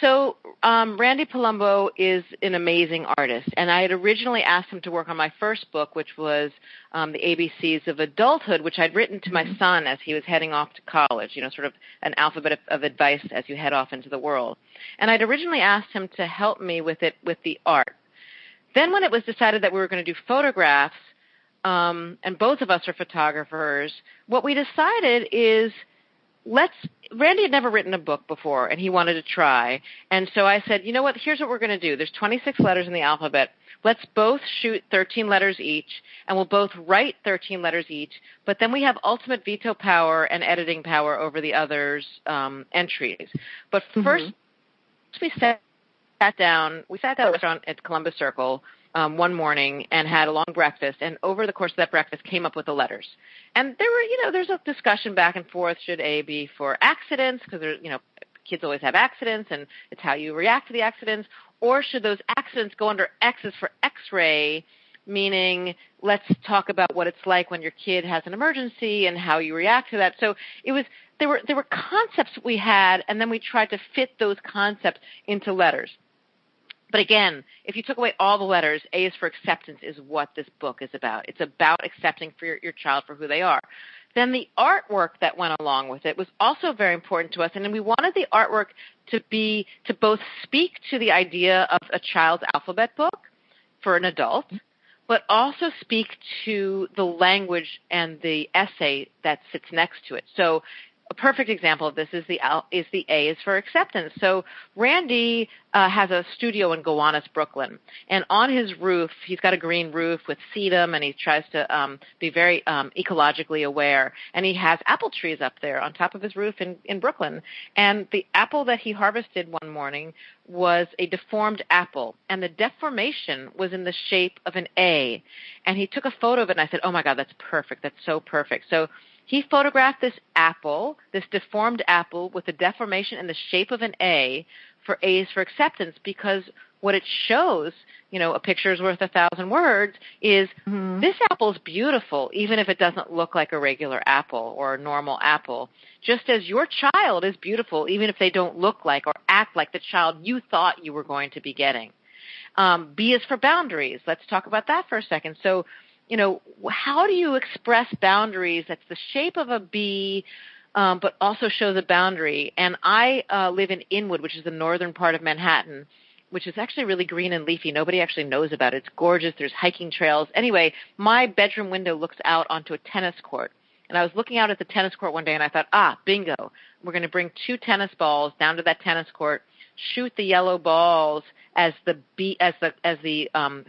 H: So Randy Palumbo is an amazing artist, and I had originally asked him to work on my first book, which was The ABCs of Adulthood, which I'd written to my son as he was heading off to college, sort of an alphabet of advice as you head off into the world. And I'd originally asked him to help me with it, with the art. Then when it was decided that we were going to do photographs, and both of us are photographers, what we decided is Randy had never written a book before, and he wanted to try. And so I said, you know what, here's what we're going to do. There's 26 letters in the alphabet. Let's both shoot 13 letters each, and we'll both write 13 letters each, but then we have ultimate veto power and editing power over the others' entries. But first, we sat down at a restaurant at Columbus Circle one morning and had a long breakfast, and over the course of that breakfast came up with the letters. And there's a discussion back and forth. Should A be for accidents, because kids always have accidents, and it's how you react to the accidents, or should those accidents go under X's for X-ray, meaning let's talk about what it's like when your kid has an emergency and how you react to that. So there were concepts we had, and then we tried to fit those concepts into letters. But again, if you took away all the letters, A is for acceptance is what this book is about. It's about accepting for your child for who they are. Then the artwork that went along with it was also very important to us, and we wanted the artwork to both speak to the idea of a child's alphabet book for an adult, but also speak to the language and the essay that sits next to it. So a perfect example of this is the A is for acceptance. So Randy has a studio in Gowanus, Brooklyn, and on his roof, he's got a green roof with sedum, and he tries to be very ecologically aware, and he has apple trees up there on top of his roof in Brooklyn. And the apple that he harvested one morning was a deformed apple, and the deformation was in the shape of an A. And he took a photo of it, and I said, oh my God, that's perfect. That's so perfect. So he photographed this apple, this deformed apple with a deformation in the shape of an A for A's for acceptance, because what it shows, a picture is worth 1,000 words, is this apple's beautiful, even if it doesn't look like a regular apple or a normal apple, just as your child is beautiful, even if they don't look like or act like the child you thought you were going to be getting. B is for boundaries. Let's talk about that for a second. So, how do you express boundaries that's the shape of a B, but also shows a boundary? And I live in Inwood, which is the northern part of Manhattan, which is actually really green and leafy. Nobody actually knows about it. It's gorgeous. There's hiking trails. Anyway, my bedroom window looks out onto a tennis court. And I was looking out at the tennis court one day, and I thought, bingo. We're going to bring 2 tennis balls down to that tennis court, shoot the yellow balls as the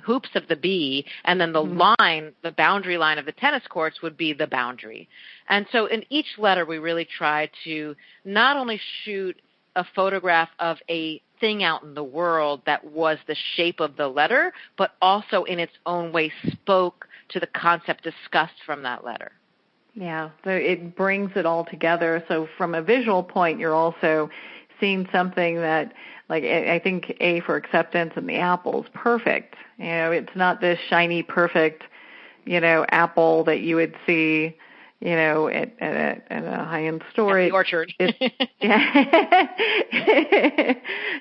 H: hoops of the B, and then the line, the boundary line of the tennis courts would be the boundary. And so in each letter, we really tried to not only shoot a photograph of a thing out in the world that was the shape of the letter, but also in its own way spoke to the concept discussed from that letter.
C: Yeah, so it brings it all together. So from a visual point, you're also seeing something that, like, I think A for acceptance and the apple is perfect. It's not this shiny, perfect, apple that you would see, at a high-end store.
H: At the orchard.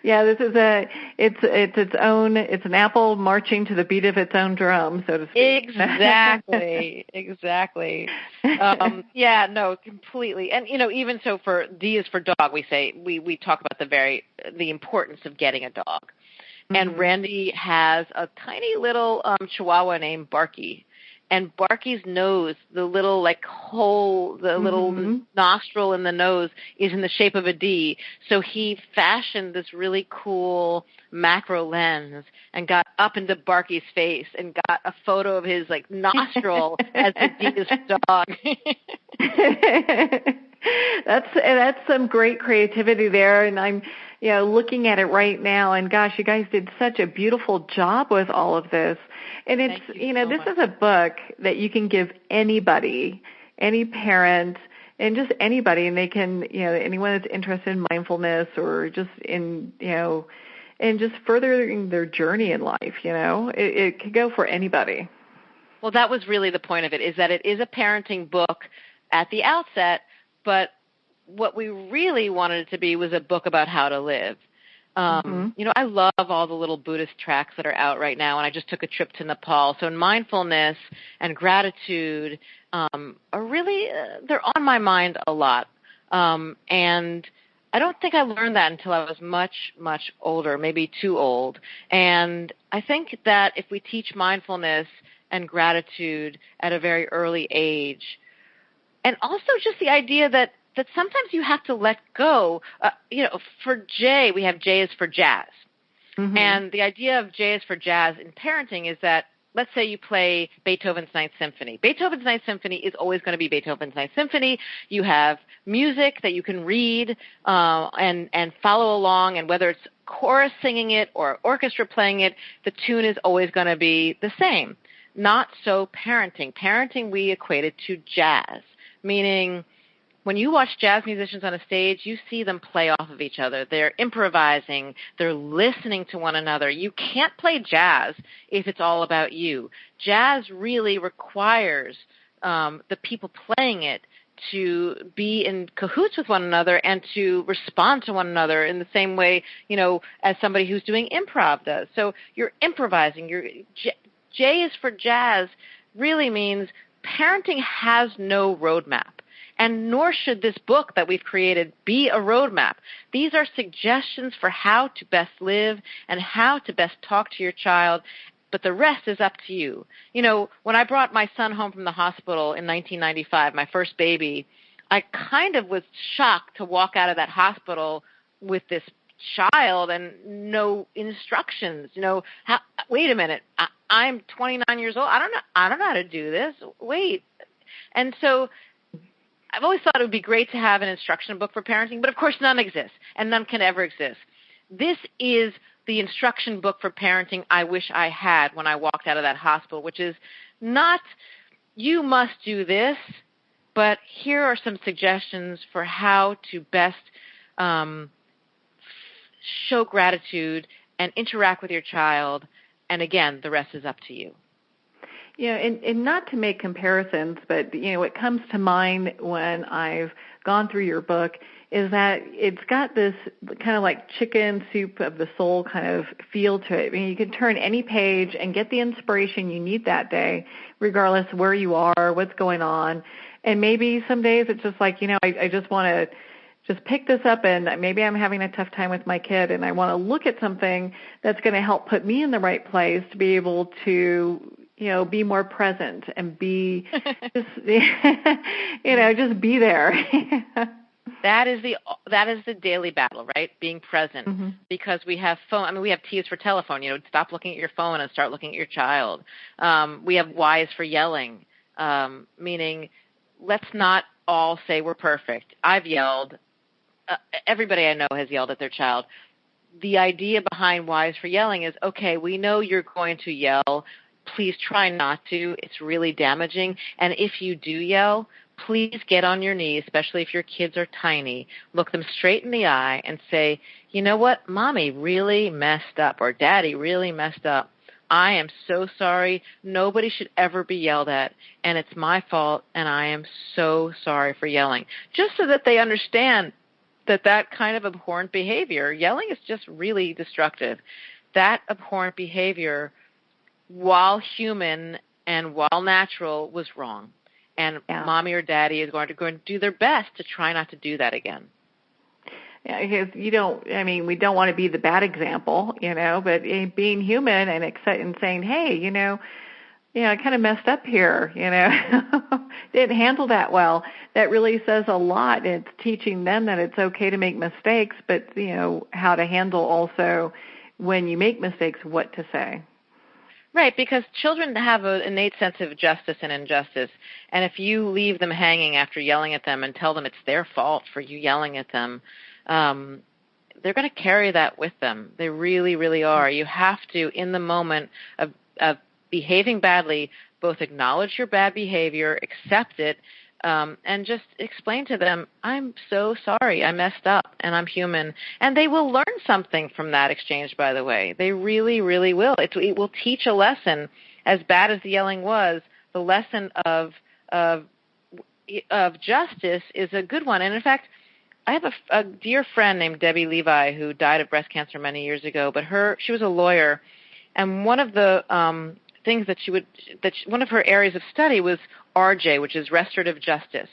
C: Yeah, this is its own. It's an apple marching to the beat of its own drum, so to speak.
H: Exactly. Yeah, no, completely. And even so, for D is for dog, we say we talk about the importance of getting a dog. And Randy has a tiny little Chihuahua named Barky. And Barky's nose, the little hole, the little nostril in the nose is in the shape of a D. So he fashioned this really cool macro lens and got up into Barky's face and got a photo of his nostril as the D is for dog.
C: That's some great creativity there, and I'm looking at it right now, and gosh, you guys did such a beautiful job with all of this. And it's this is a book that you can give anybody, any parent, and just anybody, and they can anyone that's interested in mindfulness or just in and just furthering their journey in life. It could go for anybody.
H: Well, that was really the point of it, is that it is a parenting book at the outset, but what we really wanted it to be was a book about how to live. I love all the little Buddhist tracts that are out right now, and I just took a trip to Nepal. So mindfulness and gratitude are really, they're on my mind a lot. And I don't think I learned that until I was much, much older, maybe too old. And I think that if we teach mindfulness and gratitude at a very early age, and also just the idea that sometimes you have to let go. For J, we have J is for jazz. Mm-hmm. And the idea of J is for jazz in parenting is that, let's say you play Beethoven's Ninth Symphony. Beethoven's Ninth Symphony is always going to be Beethoven's Ninth Symphony. You have music that you can read and follow along, and whether it's chorus singing it or orchestra playing it, the tune is always going to be the same. Not so parenting. Parenting we equated to jazz, meaning when you watch jazz musicians on a stage, you see them play off of each other. They're improvising. They're listening to one another. You can't play jazz if it's all about you. Jazz really requires the people playing it to be in cahoots with one another and to respond to one another in the same way, as somebody who's doing improv does. So you're improvising. J is for jazz really means parenting has no roadmap. And nor should this book that we've created be a roadmap. These are suggestions for how to best live and how to best talk to your child, but the rest is up to you. When I brought my son home from the hospital in 1995, my first baby, I kind of was shocked to walk out of that hospital with this child and no instructions. Wait a minute, I'm 29 years old. I don't know how to do this. Wait. And so I've always thought it would be great to have an instruction book for parenting, but of course none exists, and none can ever exist. This is the instruction book for parenting I wish I had when I walked out of that hospital, which is not, you must do this, but here are some suggestions for how to best show gratitude and interact with your child, and again, the rest is up to you.
C: And not to make comparisons, but, what comes to mind when I've gone through your book is that it's got this kind of like chicken soup of the soul kind of feel to it. I mean, you can turn any page and get the inspiration you need that day, regardless of where you are, what's going on. And maybe some days it's just like, I just want to just pick this up, and maybe I'm having a tough time with my kid, and I want to look at something that's going to help put me in the right place to be able to be more present and be just, just be there.
H: That is the daily battle, right? Being present, because we have phone. I mean, we have T is for telephone. Stop looking at your phone and start looking at your child. We have Y is for yelling, meaning let's not all say we're perfect. I've yelled. Everybody I know has yelled at their child. The idea behind Y is for yelling is, okay, we know you're going to yell. Please try not to. It's really damaging. And if you do yell, please get on your knees, especially if your kids are tiny. Look them straight in the eye and say, you know what, Mommy really messed up, or Daddy really messed up. I am so sorry. Nobody should ever be yelled at, and it's my fault, and I am so sorry for yelling. Just so that they understand that kind of abhorrent behavior, yelling is just really destructive. That abhorrent behavior, while human and while natural, was wrong. And Mommy or Daddy is going to do their best to try not to do that again.
C: Yeah, because we don't want to be the bad example, but being human and saying, hey, I kind of messed up here, didn't handle that well. That really says a lot. It's teaching them that it's okay to make mistakes, but, how to handle also when you make mistakes, what to say.
H: Right, because children have an innate sense of justice and injustice, and if you leave them hanging after yelling at them and tell them it's their fault for you yelling at them, they're going to carry that with them. They really, really are. You have to, in the moment of behaving badly, both acknowledge your bad behavior, accept it, and just explain to them, I'm so sorry, I messed up, and I'm human. And they will learn something from that exchange, by the way. They really, really will. It will teach a lesson. As bad as the yelling was, the lesson of justice is a good one. And in fact, I have a dear friend named Debbie Levi who died of breast cancer many years ago, but she was a lawyer, and one of the things one of her areas of study was RJ, which is restorative justice.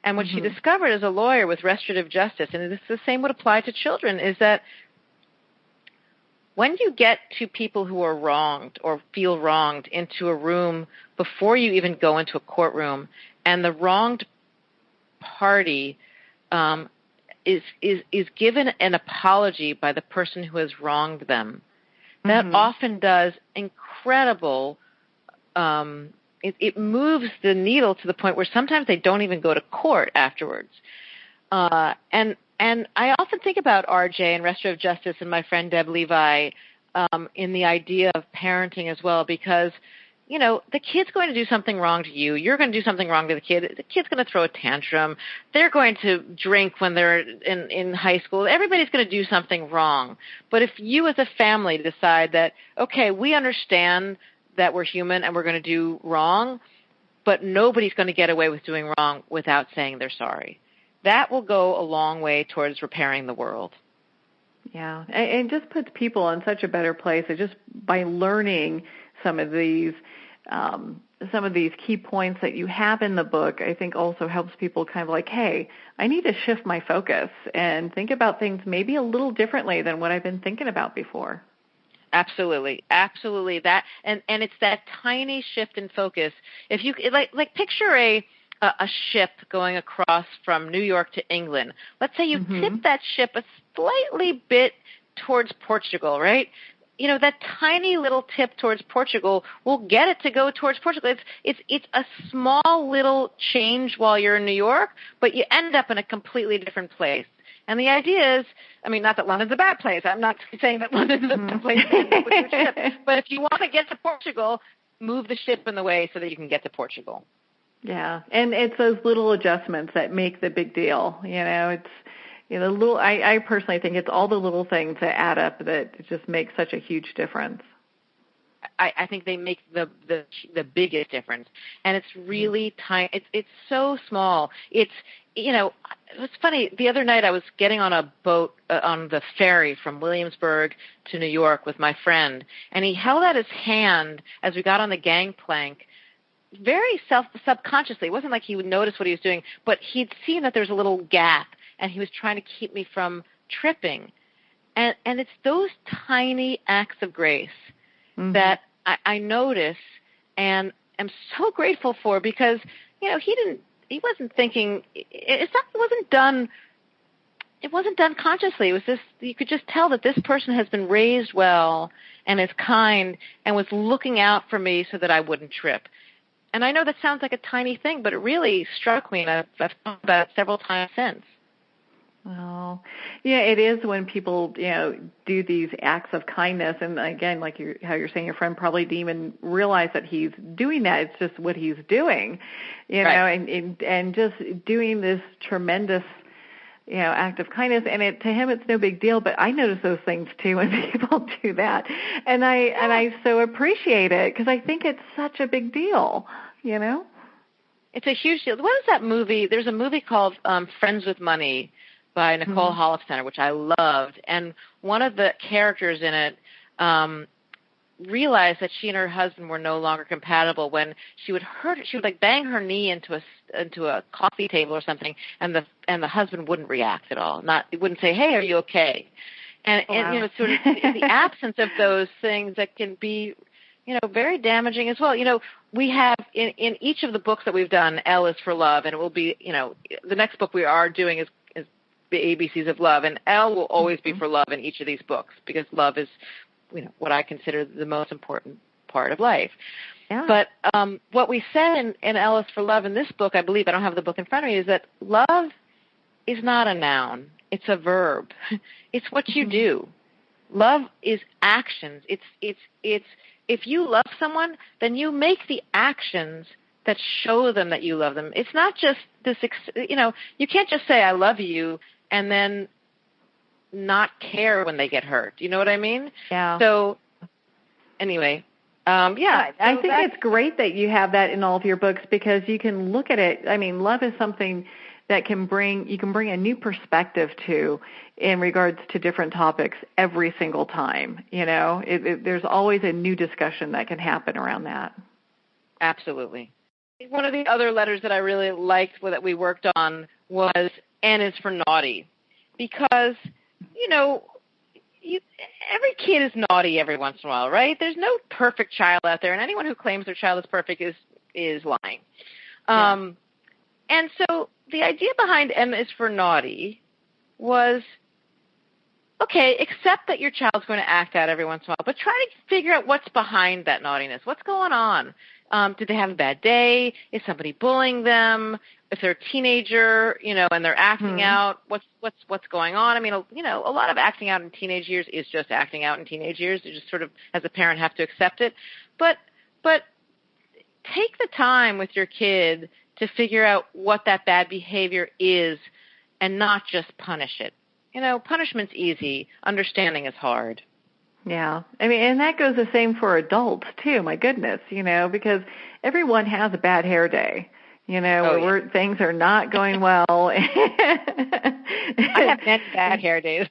H: And what she discovered as a lawyer with restorative justice, and the same would apply to children, is that when you get to people who are wronged or feel wronged into a room before you even go into a courtroom, and the wronged party is given an apology by the person who has wronged them, that often does incredible. It moves the needle to the point where sometimes they don't even go to court afterwards. And I often think about RJ and restorative justice and my friend Deb Levi in the idea of parenting as well, because the kid's going to do something wrong to you. You're going to do something wrong to the kid. The kid's going to throw a tantrum. They're going to drink when they're in high school. Everybody's going to do something wrong. But if you as a family decide that, okay, we understand that we're human and we're going to do wrong, but nobody's going to get away with doing wrong without saying they're sorry, that will go a long way towards repairing the world.
C: Yeah, and just puts people in such a better place. Just by learning some of these key points that you have in the book, I think also helps people kind of like, hey, I need to shift my focus and think about things maybe a little differently than what I've been thinking about before.
H: Absolutely. That and it's that tiny shift in focus. If you like picture a ship going across from New York to England. Let's say you tip that ship a slightly bit towards Portugal, right? That tiny little tip towards Portugal will get it to go towards Portugal. It's a small little change while you're in New York, but you end up in a completely different place. And the idea is, not that London's a bad place. I'm not saying that London's a place to end up with your ship. But if you want to get to Portugal, move the ship in the way so that you can get to Portugal.
C: Yeah, and it's those little adjustments that make the big deal. It's little. I personally think it's all the little things that add up that just make such a huge difference.
H: I think they make the biggest difference, and it's really tiny. It's so small. It's funny. The other night I was getting on a boat on the ferry from Williamsburg to New York with my friend, and he held out his hand as we got on the gangplank, very subconsciously. It wasn't like he would notice what he was doing, but he'd seen that there was a little gap, and he was trying to keep me from tripping. And it's those tiny acts of grace that I notice and am so grateful for, because he wasn't thinking, it wasn't done consciously. It was just, you could just tell that this person has been raised well and is kind and was looking out for me so that I wouldn't trip. And I know that sounds like a tiny thing, but it really struck me, and I've thought about it several times since.
C: Well, yeah, it is when people, do these acts of kindness. And again, like how you're saying, your friend probably didn't even realize that he's doing that. It's just what he's doing,
H: right.
C: and just doing this tremendous, act of kindness. And to him, it's no big deal. But I notice those things too when people do that, and I so appreciate it, because I think it's such a big deal,
H: It's a huge deal. What is that movie? There's a movie called Friends with Money by Nicole Holofcener, which I loved. And one of the characters in it realized that she and her husband were no longer compatible when she would bang her knee into a coffee table or something, and the husband wouldn't react at all. It wouldn't say, "Hey, are you okay?" And it's sort of the absence of those things that can be, very damaging as well. We have in each of the books that we've done, L is for love, and it will be, the next book we are doing is the ABCs of love, and L will always be for love in each of these books, because love is, what I consider the most important part of life.
C: Yeah.
H: But what we said in Ellis for Love in this book, I believe, I don't have the book in front of me, is that love is not a noun. It's a verb. It's what you do. Love is actions. It's if you love someone, then you make the actions that show them that you love them. It's not just this, you can't just say I love you and then not care when they get hurt. You know what I mean?
C: Yeah.
H: So anyway, I
C: think it's great that you have that in all of your books because you can look at it. I mean, love is something that you can bring a new perspective to in regards to different topics every single time. There's always a new discussion that can happen around that. Absolutely.
H: One of the other letters that I really liked that we worked on was N is for naughty, because, every kid is naughty every once in a while, right? There's no perfect child out there, and anyone who claims their child is perfect is lying. And so the idea behind M is for naughty was, okay, accept that your child's going to act out every once in a while, but try to figure out what's behind that naughtiness. What's going on? Did they have a bad day? Is somebody bullying them? If they're a teenager, and they're acting out, what's going on? I mean, a lot of acting out in teenage years is just acting out in teenage years. You just sort of, as a parent, have to accept it. But take the time with your kid to figure out what that bad behavior is and not just punish it. Punishment's easy. Understanding is hard.
C: Yeah. I mean, and that goes the same for adults, too, my goodness, because everyone has a bad hair day, where things are not going well.
H: I have many bad hair days.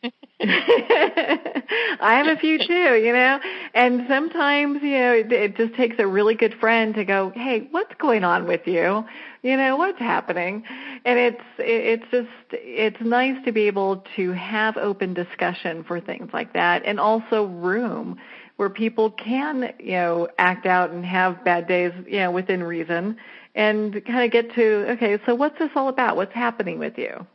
C: I have a few, too, and sometimes, it just takes a really good friend to go, hey, what's going on with you? What's happening? And it's nice to be able to have open discussion for things like that, and also room where people can, act out and have bad days, within reason, and kind of get to, okay, so what's this all about? What's happening with you?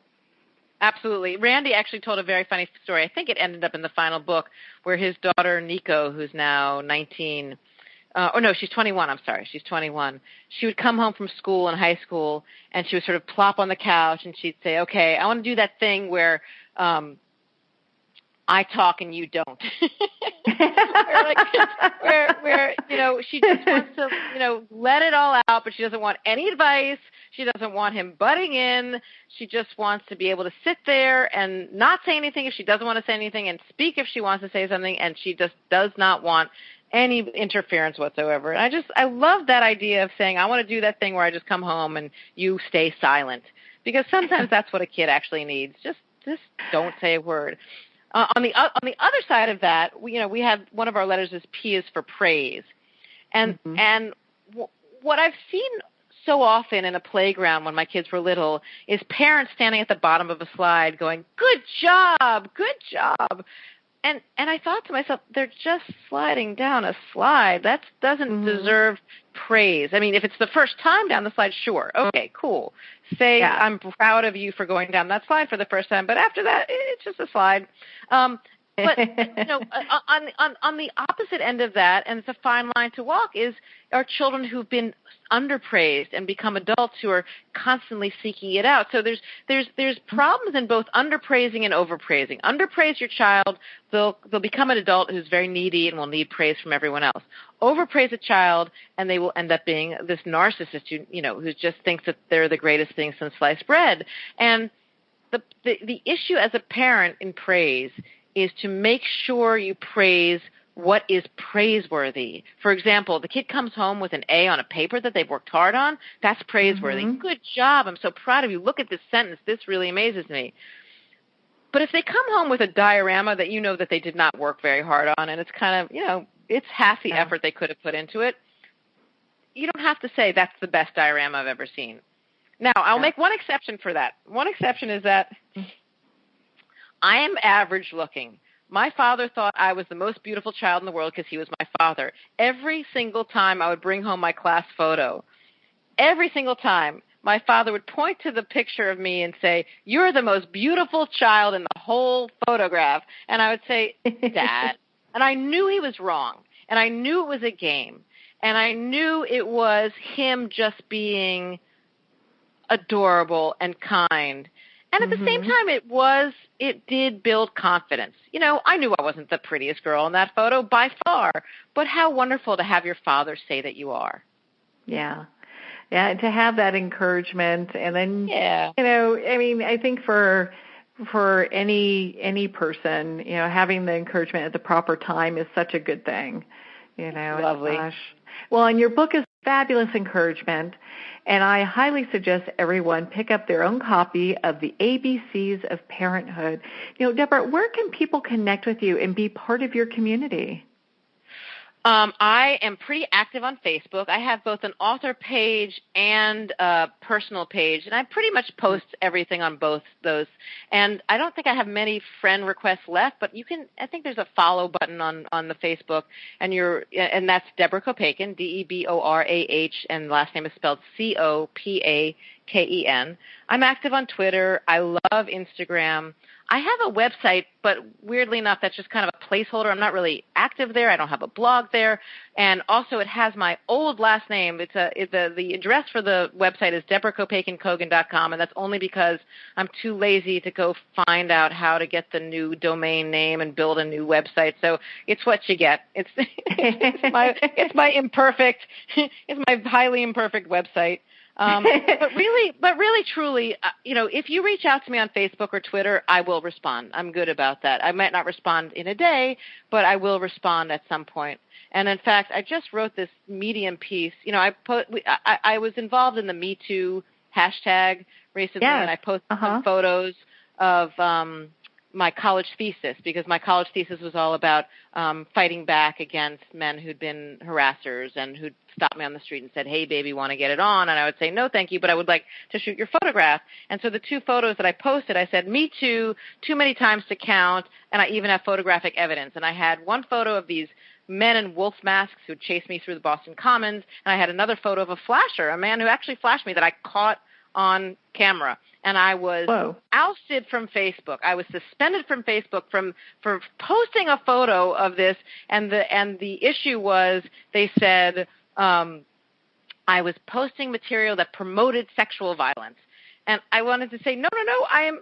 H: Absolutely. Randy actually told a very funny story. I think it ended up in the final book where his daughter, Nico, who's now 19, she's 21. I'm sorry. She's 21. She would come home from school in high school, and she would sort of plop on the couch, and she'd say, okay, I want to do that thing where I talk and you don't. where she just wants to, let it all out, but she doesn't want any advice. She doesn't want him butting in. She just wants to be able to sit there and not say anything if she doesn't want to say anything, and speak if she wants to say something, and she just does not want any interference whatsoever. And I love that idea of saying, I want to do that thing where I just come home and you stay silent, because sometimes that's what a kid actually needs. Just don't say a word. On the other side of that, we have one of our letters is P is for praise, and what I've seen so often in a playground when my kids were little is parents standing at the bottom of a slide going, "Good job, good job," and I thought to myself, they're just sliding down a slide. That doesn't deserve praise. I mean, if it's the first time down the slide, sure, okay, cool. Say, I'm proud of you for going down that slide for the first time, but after that, it's just a slide. But on the opposite end of that, and it's a fine line to walk, are children who've been underpraised and become adults who are constantly seeking it out. So there's problems in both underpraising and overpraising. Underpraise your child, they'll become an adult who's very needy and will need praise from everyone else. Overpraise a child, and they will end up being this narcissist who just thinks that they're the greatest thing since sliced bread. And the issue as a parent in praise is to make sure you praise what is praiseworthy. For example, the kid comes home with an A on a paper that they've worked hard on. That's praiseworthy. Good job. I'm so proud of you. Look at this sentence. This really amazes me. But if they come home with a diorama that that they did not work very hard on, and it's kind of, it's half the effort they could have put into it, you don't have to say that's the best diorama I've ever seen. Now, I'll make one exception for that. One exception is that I am average looking. My father thought I was the most beautiful child in the world because he was my father. Every single time I would bring home my class photo, every single time my father would point to the picture of me and say, "You're the most beautiful child in the whole photograph." And I would say, "Dad." And I knew he was wrong. And I knew it was a game. And I knew it was him just being adorable and kind. And at the same time, it did build confidence. You know, I knew I wasn't the prettiest girl in that photo by far, but how wonderful to have your father say that you are.
C: Yeah. Yeah, and to have that encouragement, and then,
H: yeah.
C: you know, I mean, I think for any person, you know, having the encouragement at the proper time is such a good thing, you know.
H: Lovely.
C: Well, and your book is fabulous encouragement, and I highly suggest everyone pick up their own copy of the ABCs of Parenthood. You know, Deborah, where can people connect with you and be part of your community?
H: I am pretty active on Facebook. I have both an author page and a personal page, and I pretty much post everything on both those. And I don't think I have many friend requests left, but you can. I think there's a follow button on the Facebook, and that's DeborahCopaken, DeborAh, and the last name is spelled Copaken. I'm active on Twitter. I love Instagram. I have a website, but weirdly enough, that's just kind of a placeholder. I'm not really active there. I don't have a blog there. And also it has my old last name. The address for the website is DeborahCopakenCogan.com, and that's only because I'm too lazy to go find out how to get the new domain name and build a new website. So it's what you get. It's my highly imperfect website. But really, truly, you know, if you reach out to me on Facebook or Twitter, I will respond. I'm good about that. I might not respond in a day, but I will respond at some point. And in fact, I just wrote this Medium piece. You know, I was involved in the Me Too hashtag recently, and I posted some photos of my college thesis, because my college thesis was all about fighting back against men who'd been harassers and who'd stopped me on the street and said, "Hey, baby, want to get it on?" And I would say, "No, thank you, but I would like to shoot your photograph." And so the two photos that I posted, I said, "Me too, too many times to count," and I even have photographic evidence. And I had one photo of these men in wolf masks who chased me through the Boston Commons, and I had another photo of a flasher, a man who actually flashed me that I caught on camera. And I was ousted from Facebook. I was suspended from Facebook for posting a photo of this. And the issue was, they said I was posting material that promoted sexual violence. And I wanted to say, no, I'm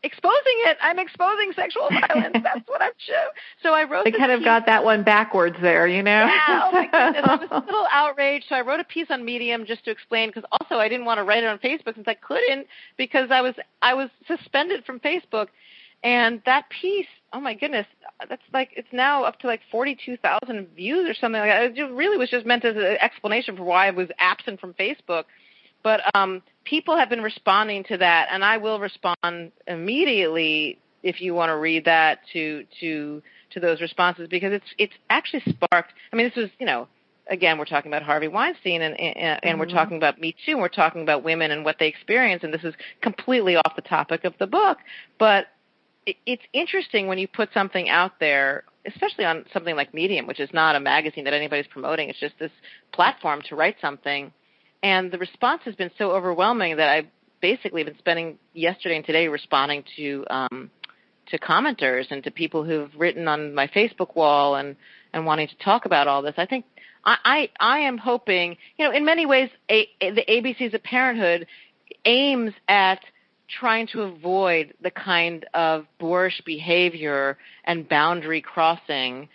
H: exposing it. I'm exposing sexual violence. That's what I'm showing. So I wrote.
C: They kind of got that one backwards there, you know.
H: Yeah, oh my goodness, I was a little outraged. So I wrote a piece on Medium just to explain, because also I didn't want to write it on Facebook since I couldn't, because I was suspended from Facebook. And that piece, oh my goodness, that's like, it's now up to like 42,000 views or something like that. It really was just meant as an explanation for why I was absent from Facebook. But people have been responding to that, and I will respond immediately if you want to read that to those responses, because it's actually sparked. I mean, this was, you know, again, we're talking about Harvey Weinstein, and we're talking about Me Too, and we're talking about women and what they experience, and this is completely off the topic of the book. But it's interesting when you put something out there, especially on something like Medium, which is not a magazine that anybody's promoting. It's just this platform to write something. And the response has been so overwhelming that I've basically been spending yesterday and today responding to commenters and to people who've written on my Facebook wall and wanting to talk about all this. I think I am hoping, you know, in many ways, the ABCs of Parenthood aims at trying to avoid the kind of boorish behavior and boundary crossing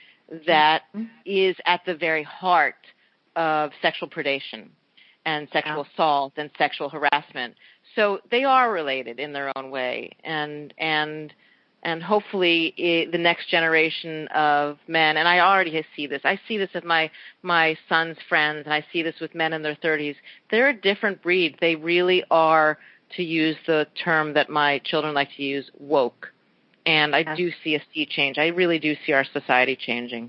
H: that is at the very heart of sexual predation and sexual assault and sexual harassment. So they are related in their own way, and hopefully the next generation of men, and I already see this. I see this with my son's friends, and I see this with men in their 30s. They're a different breed. They really are, to use the term that my children like to use, woke. And I do see a sea change. I really do see our society changing.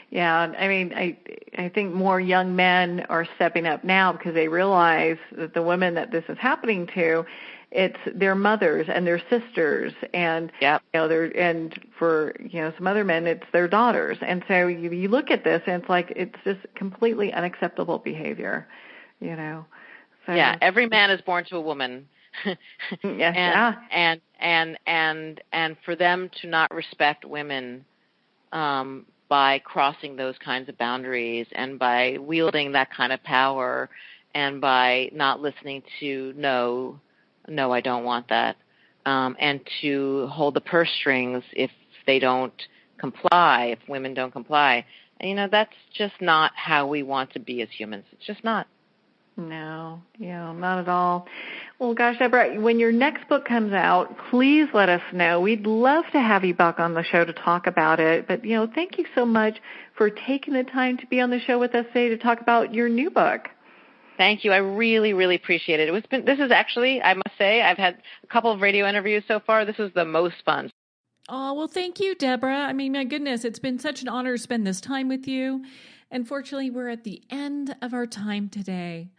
C: Yeah, I mean, I think more young men are stepping up now because they realize that the women that this is happening to, it's their mothers and their sisters, and you know, and for, you know, some other men, it's their daughters. And so you look at this, and it's like it's just completely unacceptable behavior, you know. So,
H: yeah, every man is born to a woman. And for them to not respect women, by crossing those kinds of boundaries and by wielding that kind of power and by not listening to no, I don't want that, and to hold the purse strings if they don't comply, if women don't comply. And, that's just not how we want to be as humans. It's just not.
C: No, not at all. Well, gosh, Deborah, when your next book comes out, please let us know. We'd love to have you back on the show to talk about it. But, thank you so much for taking the time to be on the show with us today to talk about your new book.
H: Thank you. I really, really appreciate it. This is actually, I must say, I've had a couple of radio interviews so far. This is the most fun.
A: Oh, well, thank you, Deborah. I mean, my goodness, it's been such an honor to spend this time with you. Unfortunately, we're at the end of our time today.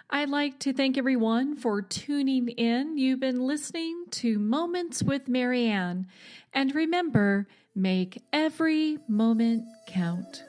A: I'd like to thank everyone for tuning in. You've been listening to Moments with Marianne. And remember, make every moment count.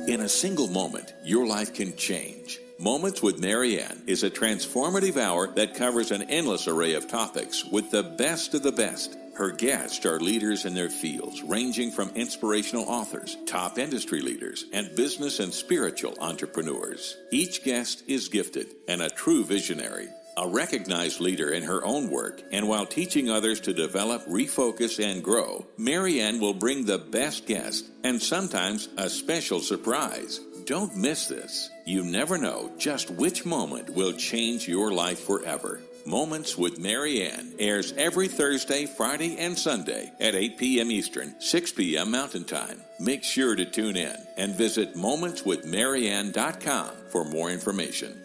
D: In a single moment, your life can change. Moments with Marianne is a transformative hour that covers an endless array of topics with the best of the best. Her guests are leaders in their fields, ranging from inspirational authors, top industry leaders, and business and spiritual entrepreneurs. Each guest is gifted and a true visionary, a recognized leader in her own work, and while teaching others to develop, refocus, and grow, Marianne will bring the best guest and sometimes a special surprise. Don't miss this. You never know just which moment will change your life forever. Moments with Marianne airs every Thursday, Friday, and Sunday at 8 p.m. Eastern, 6 p.m. Mountain Time. Make sure to tune in and visit momentswithmarianne.com for more information.